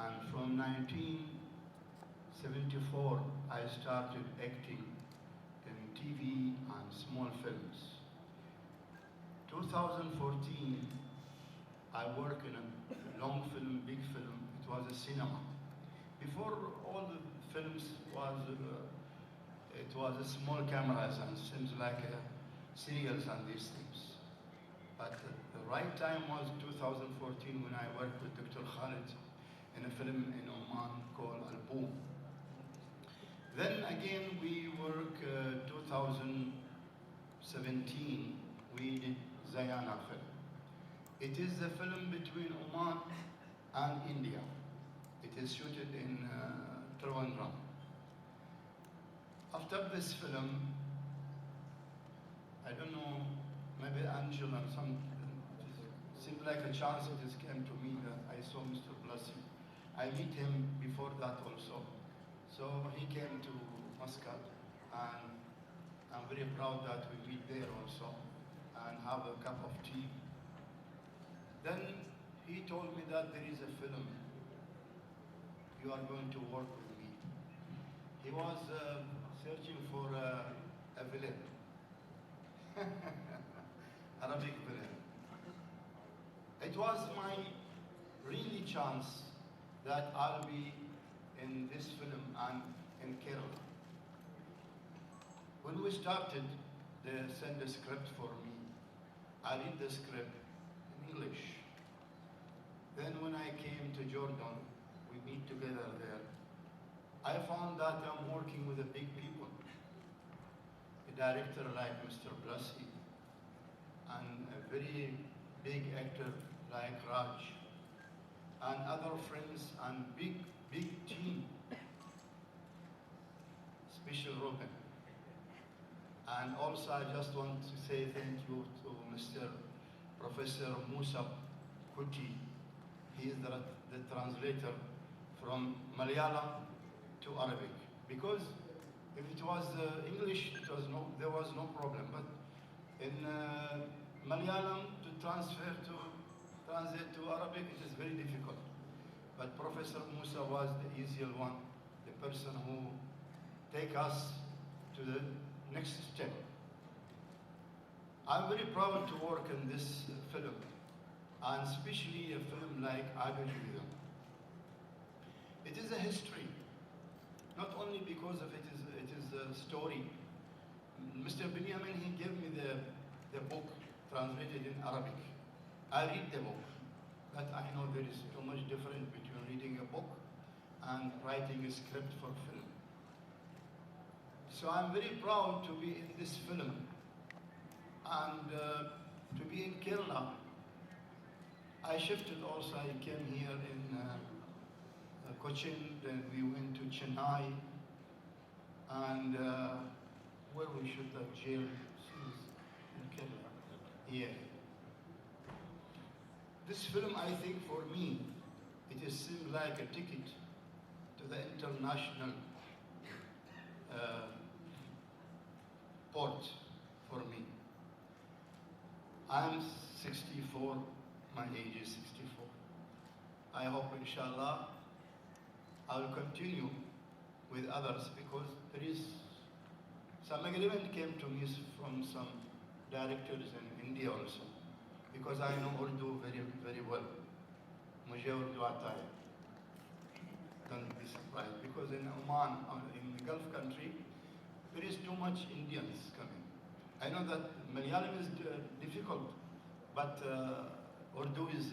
and from 1974, I started acting in TV and small films. 2014, I worked in a long film, big film. It was a cinema. Before all the films it was a small cameras and seems like serials and these things. But the right time was 2014 when I worked with Dr. Khalid in a film in Oman called Al Boom. Then again we work 2017, we did Zayana film. It is a film between Oman and India. It is shooted in Trivandrum. After this film, I don't know, maybe Angel or some, it seemed like a chance it just came to me that I saw Mr. Blasi. I meet him before that also. So he came to Muscat, and I'm very proud that we meet there also and have a cup of tea. Then he told me that there is a film, you are going to work with me. He was searching for a villain, Arabic villain. It was my really chance that I'll be in this film and in Kerala. When we started, they sent a script for me. I read the script in English. Then when I came to Jordan, we meet together there. I found that I'm working with the big people. A director like Mr. Blasi and a very big actor like Raj and other friends and big team, Special Robin. And also I just want to say thank you to Mr. Professor Musa Kuti. He is the translator from Malayalam to Arabic. Because if it was English, there was no problem. But in Malayalam to translate to Arabic, it is very difficult. But Professor Musa was the easier one, the person who take us to the next step. I'm very proud to work in this film, and especially a film like Agajivida. It is a history, not only because of it is a story. Mr. Benjamin, he gave me the book translated in Arabic. I read the book, but I know there is too much difference between reading a book and writing a script for film. So I'm very proud to be in this film and to be in Kerala. I shifted also, I came here in Cochin, then we went to Chennai, and where we shoot the jail scenes in Kerala. Yeah. This film, I think for me, it is seemed like a ticket to the international port for me. I'm 64, my age is 64. I hope inshallah I will continue with others because there is some agreement came to me from some directors in India also because I know Urdu very, very well. Mujhe Urdu aata hai. Don't be surprised because in Oman, in the Gulf country, there is too much Indians coming. I know that Malayalam is difficult, but Urdu is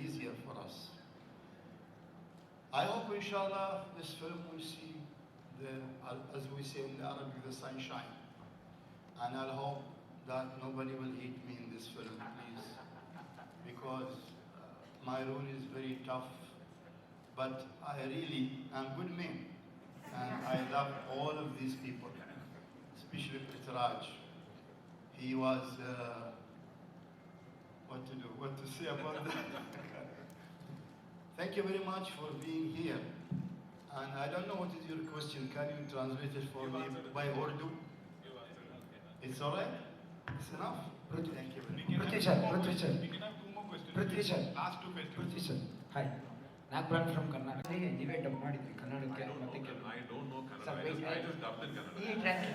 easier for us. I hope, inshallah, this film will see, as we say in Arabic, the sunshine. And I hope that nobody will hate me in this film, please. my role is very tough, but I really am good man, and I love all of these people, especially Prithviraj. He was, what to say about that? Thank you very much for being here. And I don't know what is your question. Can you translate it for me by Urdu? It's all right? It's enough? Thank you very much. Prithvi sir. Last two questions. Prithvi sir. Hi. Nagpran from Karnataka. ನೀವೇ dub ಮಾಡಿದ್ರಿ ಕನ್ನಡಕ್ಕೆ ಮತ್ತೆ I don't know Kannada. Sir, wait, I just dubbed in Kannada.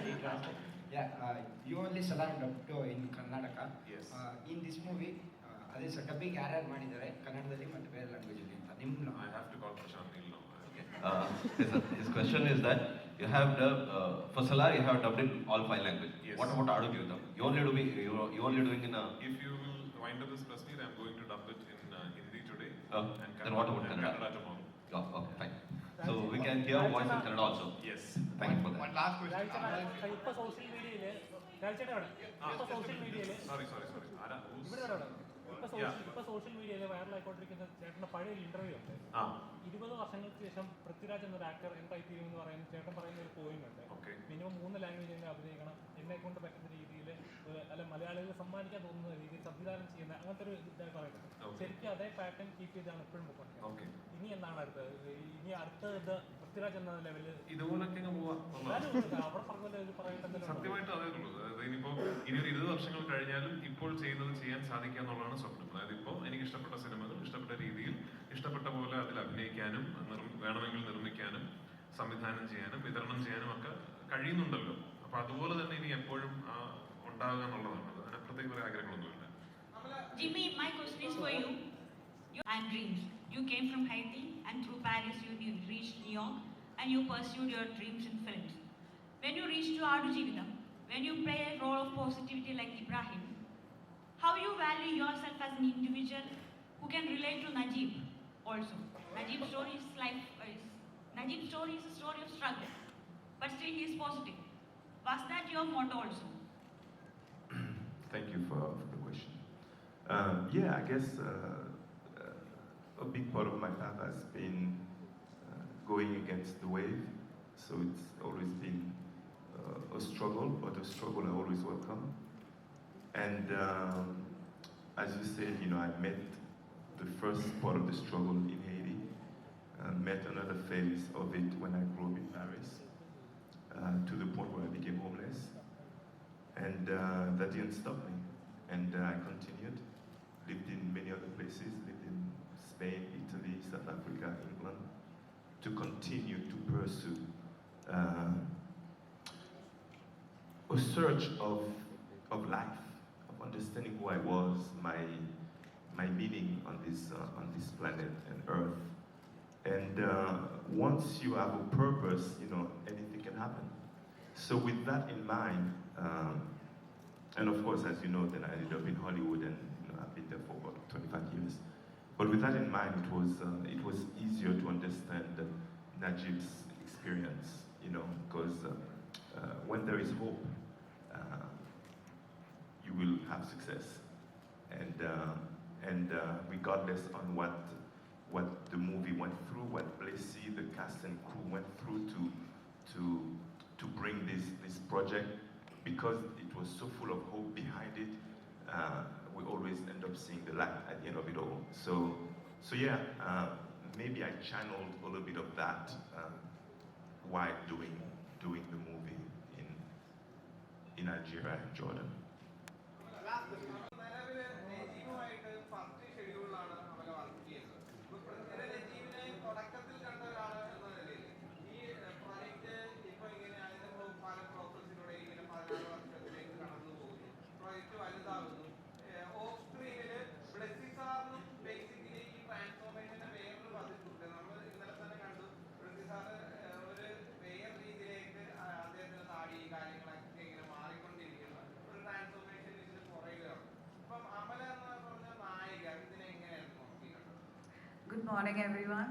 He translate. Yeah, you only Salar dubbed in Karnataka. Yes. In this movie, ಅದೇ sir dubbing ಯಾರ್ಯಾರು ಮಾಡಿದ್ದಾರೆ ಕನ್ನಡದಲ್ಲಿ ಮತ್ತು ಬೇರೆ ಲ್ಯಾಂಗ್ವೇಜಲ್ಲಿ ಅಂತ ನಿಮ್ಮ I have to call Prashant Neel now. His question is that you have dubbed, for Salar you have dubbed in all 5 languages. Yes. What about Adu Jeevitam? You only doing in a... If you will wind up this press meet, I'm going to dub it in Hindi today. And then what about Kannada? Kannada tomorrow. Oh, okay, fine. So we can hear voice in Kannada also. Yes. Thank you for that. One last question. ഇപ്പോൾ social മീഡിയയിൽ social മീഡിയയിൽ Sorry. ഇപ്പൊ social മീഡിയയിൽ വൈറലായിക്കൊണ്ടിരിക്കുന്ന ചേട്ടന്റെ പഴയ interview ഉണ്ട്. 20 വർഷങ്ങൾക്ക് ശേഷം പൃഥ്വിരാജ് എന്നൊരു ആക്ടർ എന്തായിത്തീരുമെന്ന് പറയുന്ന ചേട്ടൻ പറയുന്ന ഒരു പോയിന്റ് ഉണ്ട്. മിനിമം 3 ലാംഗ്വേജിൽ അഭിനയിക്കണം, എന്നെ കൊണ്ട് പറ്റുന്ന രീതിയിൽ, അല്ല മലയാളികൾ സമ്മാനിക്കാൻ തോന്നുന്ന രീതിയിൽ സംവിധാനം ചെയ്യുന്ന അങ്ങനത്തെ ഒരു ഇതായി പറയുന്നത്. ശരിക്കും അതേ പാറ്റേൺ കീപ്പ് ചെയ്താണ് ഇപ്പോഴും പോയിക്കൊണ്ടിരിക്കുന്നത്. ഇനി എന്താണ് അടുത്തത്? ഇനി അടുത്തത് പൃഥ്വിരാജ് എന്ന ലെവലിൽ ഇതുപോലൊക്കെ അവിടെ പറഞ്ഞ സത്യമായിട്ട് അതേ ഉള്ളൂ. അതായത് ഇനിയിപ്പോ ഇനി ഒരു 20 വർഷങ്ങൾ കഴിഞ്ഞാലും ഇപ്പോൾ ചെയ്യുന്നത് ചെയ്യാൻ സാധിക്കുക എന്നുള്ളതാണ് സ്വപ്നം. അതായത് ഇപ്പോൾ എനിക്ക് ഇഷ്ടപ്പെട്ട സിനിമകൾ ഇഷ്ടപ്പെട്ട രീതിയിൽ ഇഷ്ടപ്പെട്ട പോലെ അതിൽ അഭിനയിക്കാനും വേണമെങ്കിൽ നിർമ്മിക്കാനും സംവിധാനം ചെയ്യാനും വിതരണം ചെയ്യാനും ഒക്കെ കഴിയുന്നുണ്ടല്ലോ. അപ്പൊ അതുപോലെ തന്നെ ഇനി എപ്പോഴും ഉണ്ടാകുക എന്നുള്ളതാണ്. അതിനപ്പുറത്തേക്ക് ഒരു ആഗ്രഹങ്ങളൊന്നുമില്ല. Jimmy, my question is for you. And dreams. You came from Haiti, and through Paris you reached New York, and you pursued your dreams in films. When you reach to Adu Jeevitam, when you play a role of positivity like Ibrahim, how you value yourself as an individual who can relate to Najib also? Najib's story is Najib's story is a story of struggle, but still he is positive. Was that your motto also? Thank you for the question. Yeah, I guess a big part of my path has been going against the wave. So it's always been a struggle, but a struggle I always welcome. And as you said, I met the first part of the struggle in Haiti, met another phase of it when I grew up in Paris, to the point where I became homeless. And that didn't stop me. And I continued, lived in many other places, lived in Spain, Italy, South Africa, England, to continue to pursue a search of life, of understanding who I was, my meaning on this planet and Earth. And once you have a purpose, anything can happen. So with that in mind, and of course, as you know, then I ended up in Hollywood, and I've been there for about 25 years. But with that in mind, it was easier to understand Najib's experience, because when there is hope, you will have success, and regardless on what the movie went through, what Blessy, the cast and crew went through to bring this project, because it was so full of hope behind it, we always end up seeing the light at the end of it all. So yeah, maybe I channeled a little bit of that while doing the movie in Algeria and Jordan. Good morning, everyone.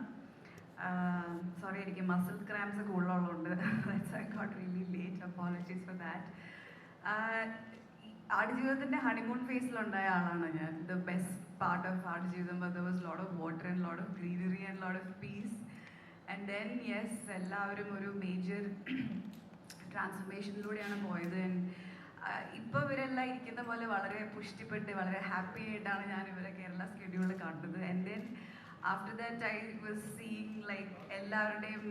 Sorry, I got muscle cramps. That's why I got really late. Apologies for that. Adu Jeevitam's honeymoon phase the best part of Aadujivitham, but there was a lot of water and a lot of greenery and a lot of peace. And then, yes, എല്ലാവരും ഒരു major ട്രാൻസ്ഫർമേഷനിലൂടെയാണ് പോയത്. ഇപ്പോൾ ഇവരെല്ലാം ഇരിക്കുന്ന പോലെ വളരെ പുഷ്ടിപ്പെട്ട് വളരെ happy ആയിട്ടാണ് ഞാൻ ഇവരെ കേരള സ്കെഡ്യൂളിൽ കണ്ടത്. And then after that I was seeing like എല്ലാവരുടെയും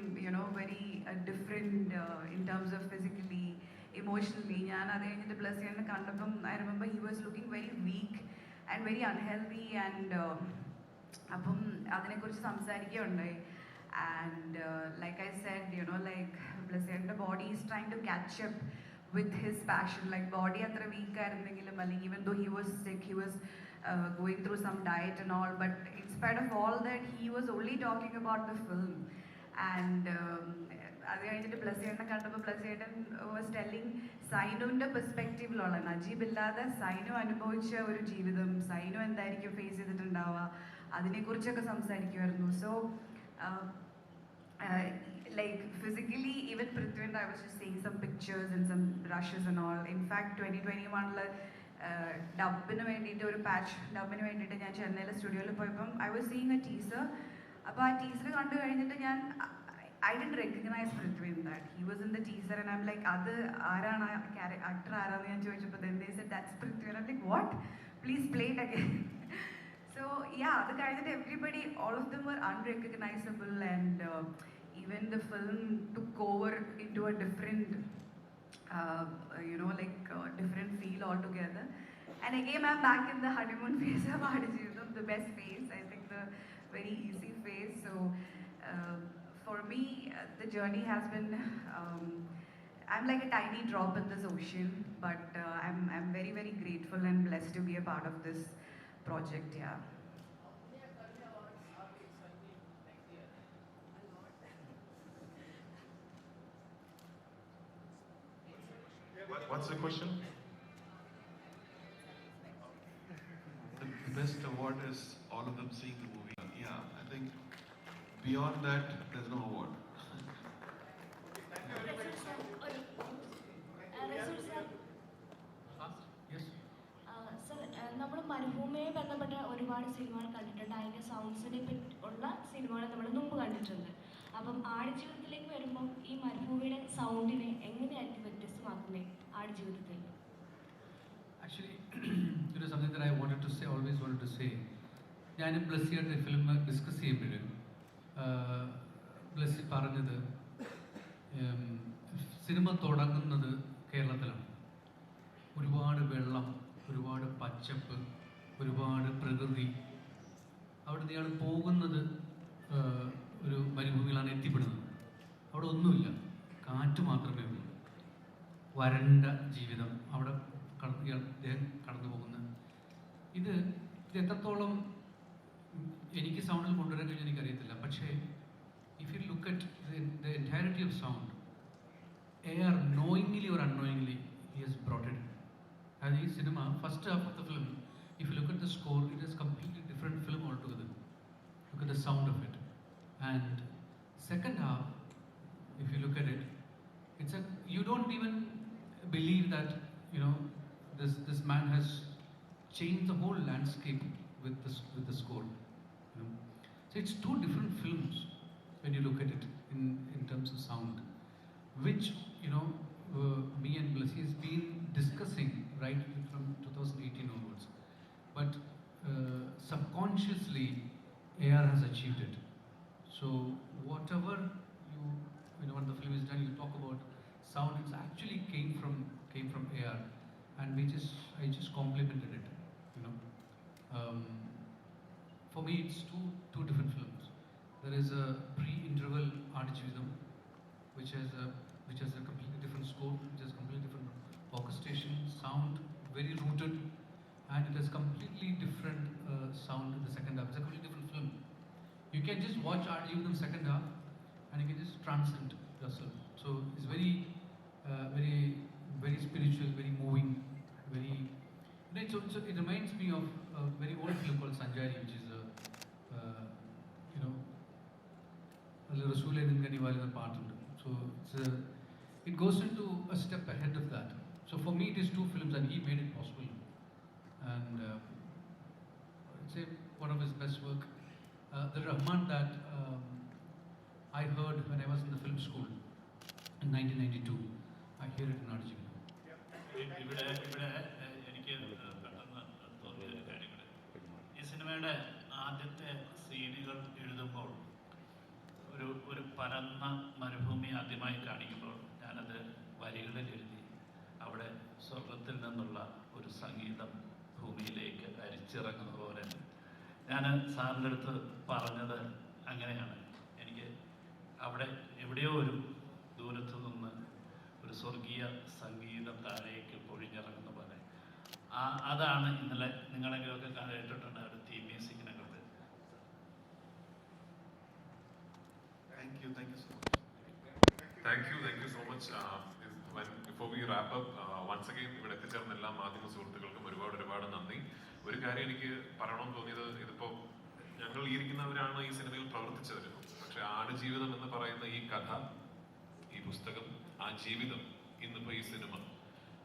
very different in terms of physically emotionally. ഞാൻ അത് കഴിഞ്ഞിട്ട് പ്ലസ് ചെയ്യുന്ന കണ്ടപ്പം I remember he was looking very weak and very unhealthy. And അപ്പം അതിനെക്കുറിച്ച് സംസാരിക്കുകയുണ്ടായി. And like I said, like Blessed body is trying to catch up with his passion. Like body atra weak aayirundengilum, even though he was sick, he was going through some diet and all, but in spite of all that, he was only talking about the film. And അത് കഴിഞ്ഞിട്ട് ബ്ലസ്സേട്ടനെ കണ്ടപ്പോൾ ബ്ലസ്സേട്ടൻ was telling സൈനുവിൻ്റെ പെർസ്പെക്റ്റീവിലുള്ള Najeeb ഇല്ലാതെ സൈനു അനുഭവിച്ച ഒരു ജീവിതം, സൈനു എന്തായിരിക്കും face ചെയ്തിട്ടുണ്ടാവുക, അതിനെക്കുറിച്ചൊക്കെ സംസാരിക്കുമായിരുന്നു. So like physically, even Prithvi and I was just seeing some pictures and some rushes and all. In fact, 2021 ഡബിന് വേണ്ടിയിട്ട് ഒരു പാച്ച് ഡബിന് വേണ്ടിയിട്ട് ഞാൻ ചെന്നൈയിലെ സ്റ്റുഡിയോയിൽ പോയപ്പം I was seeing A teaser. അപ്പോൾ ആ ടീസർ കണ്ടു കഴിഞ്ഞിട്ട് ഞാൻ I didn't recognize Prithvi in that. He was in the teaser and I'm like, അത് ആരാണ് ആക്ടർ ആരാന്ന് ഞാൻ ചോദിച്ചപ്പോൾ then they said that's Prithvi. And I'm like, what? Please play it again. So yeah, the kind that everybody, all of them were unrecognizable, and even the film took over into a different, different feel altogether. And again, I'm back in the honeymoon phase of Aadujivitham, the best phase, I think the very easy phase. So for me, the journey has been, I'm like a tiny drop in this ocean, but I'm very, very grateful and blessed to be a part of this project. Yeah. What's the question? The best award is all of them seeing the movie. Yeah, I think beyond that, there's no award. നമ്മൾ മരുഭൂമിയെ ബന്ധപ്പെട്ട ഒരുപാട് സിനിമകൾ കണ്ടിട്ടുണ്ട്, അതിൻ്റെ സൗണ്ട്സിനെ ഉള്ള സിനിമകൾ നമ്മൾ മുമ്പ് കണ്ടിട്ടുണ്ട്. അപ്പം ആടുജീവിതത്തിലേക്ക് വരുമ്പം ഈ മരുഭൂമിയുടെ സൗണ്ടിനെ എങ്ങനെയായിരിക്കും വ്യത്യസ്തമാക്കുന്നത് ആടുജീവിതത്തിൽ? Actually, it is something that I wanted to say, always wanted to say. ഞാൻ ബ്ലസ്സിയുടെ ഫിലിം ഡിസ്കസ് ചെയ്യുമ്പോഴും ബ്ലസ്സി പറഞ്ഞത് സിനിമ തുടങ്ങുന്നത് കേരളത്തിലാണ്. ഒരുപാട് വെള്ളം, ഒരുപാട് പച്ചപ്പ്, ഒരുപാട് പ്രകൃതി. അവിടുന്ന് ഇയാൾ പോകുന്നത് ഒരു മരുഭൂമിയിലാണ് എത്തിപ്പെടുന്നത്. അവിടെ ഒന്നുമില്ല, കാറ്റ് മാത്രമേ ഉള്ളൂ, വരണ്ട ജീവിതം. അവിടെ അദ്ദേഹം കടന്നു പോകുന്നത് ഇത് എത്രത്തോളം എനിക്ക് സൗണ്ടിൽ കൊണ്ടുവരാൻ കഴിഞ്ഞാൽ എനിക്കറിയത്തില്ല. പക്ഷേ if you look at the entirety of sound, uh knowingly or unknowingly he has brought it. And ഈ cinema first half of the film, if you look at the score, it is completely different film altogether. Look at the sound of it. And second half, if you look at it, you don't even believe that, this man has changed the whole landscape with the score. So it's two different films when you look at it in terms of sound, which me and Blessy has been discussing right from 2018 onwards. But subconsciously, AR has achieved it. So whatever when the film is done, you talk about sound. It actually came from AR, and I just complimented it. For me, it's two different films. There is a pre-interval Aadujivitham, which has a completely different score, which has completely different orchestration, sound, very rooted, and it has completely different sound in the second half. It's a completely different film. You can just watch Aadujivitham second half, and you can just transcend yourself. So it's very, very spiritual, very moving, very. So it reminds me of a very old film called Sanjari, which is Rasool Ganiwal in the part. So it goes into a step ahead of that. So for me, it is two films, and he made it possible. And say one of his best work. The Rahman that I heard when I was in the film school in 1992. I hear it in Arjuna. ഇവിടെ എനിക്ക് പെട്ടെന്ന് തോന്നിയ ഒരു കാര്യം കൂടെ. ഈ സിനിമയുടെ ആദ്യത്തെ സീനുകൾ എഴുതുമ്പോൾ ഒരു പരന്ന മരുഭൂമി ആദ്യമായി കാണിക്കുമ്പോൾ ഞാനത് വരികളിൽ എഴുതി. അവിടെ സ്വർഗത്തിൽ നിന്നുള്ള ഒരു സംഗീതം ഭൂമിയിലേക്ക് അരിച്ചിറങ്ങുന്ന പോലെ ഞാൻ സാറിൻ്റെ അടുത്ത് പറഞ്ഞത് അങ്ങനെയാണ്. എനിക്ക് അവിടെ എവിടെയോ ഒരു ദൂരത്തു നിന്ന് ഒരു സ്വർഗീയ സംഗീതം താഴേക്ക് പൊഴിഞ്ഞിറങ്ങുന്ന പോലെ അതാണ് ഇന്നലെ നിങ്ങളെങ്കിലൊക്കെ കേട്ടിട്ടുണ്ട് ഒരു തീം മ്യൂസിക്കിനെ കൊണ്ട്. Thank you so much. Thank you so much. Before we wrap up, once again ഇവിടെ എത്തിച്ചേർന്ന എല്ലാ മാധ്യമ സുഹൃത്തുക്കൾക്കും ഒരുപാട് നന്ദി. ഒരു കാര്യം എനിക്ക് പറയണമെന്ന് തോന്നിയത്, ഇതിപ്പോ ഞങ്ങൾ ഈ ഇരിക്കുന്നവരാണ് ഈ സിനിമയിൽ പ്രവർത്തിച്ചവർ. പക്ഷെ ആടുജീവിതം എന്ന് പറയുന്ന ഈ കഥ, ഈ പുസ്തകം, ആ ജീവിതം, ഇന്നിപ്പോ ഈ സിനിമ,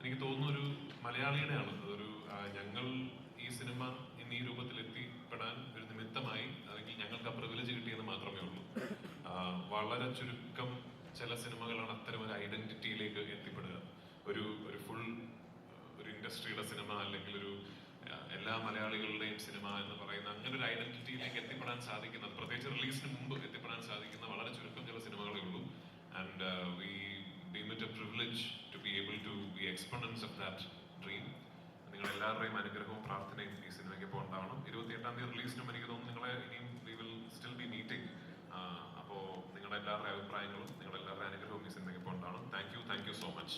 എനിക്ക് തോന്നുന്നു ഒരു മലയാളിയുടെയാണ്. അതൊരു ഞങ്ങൾ ഈ സിനിമ ഇന്ന് ഈ രൂപത്തിൽ എത്തിപ്പെടാൻ ഒരു നിമിത്തമായി, അല്ലെങ്കിൽ ഞങ്ങൾക്ക് ആ പ്രിവിലേജ് കിട്ടിയെന്ന് മാത്രമേ ഉള്ളൂ. വളരെ ചുരുക്കം ചില സിനിമകളാണ് അത്തരം ഒരു ഐഡന്റിറ്റിയിലേക്ക് എത്തിപ്പെടുക. ഒരു ഫുൾ ഒരു ഇൻഡസ്ട്രിയുടെ സിനിമ, അല്ലെങ്കിൽ ഒരു എല്ലാ മലയാളികളുടെയും സിനിമ എന്ന് പറയുന്ന അങ്ങനെ ഒരു ഐഡന്റിറ്റിയിലേക്ക് എത്തിപ്പെടാൻ സാധിക്കുന്നത്, പ്രത്യേകിച്ച് റിലീസിന് മുമ്പ് എത്തിപ്പെടാൻ സാധിക്കുന്ന വളരെ ചുരുക്കം ചില സിനിമകളേ ഉള്ളൂ. And we deem it a privilege to be able to be exponents of that dream. നിങ്ങൾ എല്ലാവരുടെയും അനുഗ്രഹവും പ്രാർത്ഥനയും ഈ സിനിമയ്ക്ക് ഇപ്പോൾ ഉണ്ടാവണം. 28-ാം തീയതി റിലീസിനും എനിക്ക് തോന്നുന്നു നിങ്ങളെ ഇനിയും we will still be meeting. അപ്പോൾ നിങ്ങളുടെ എല്ലാവരുടെ അഭിപ്രായങ്ങളും നിങ്ങളുടെ എല്ലാവരുടെ അനുഗ്രഹവും ഈ സിനിമയ്ക്ക് ഇപ്പോൾ ഉണ്ടാവണം. Thank you so much.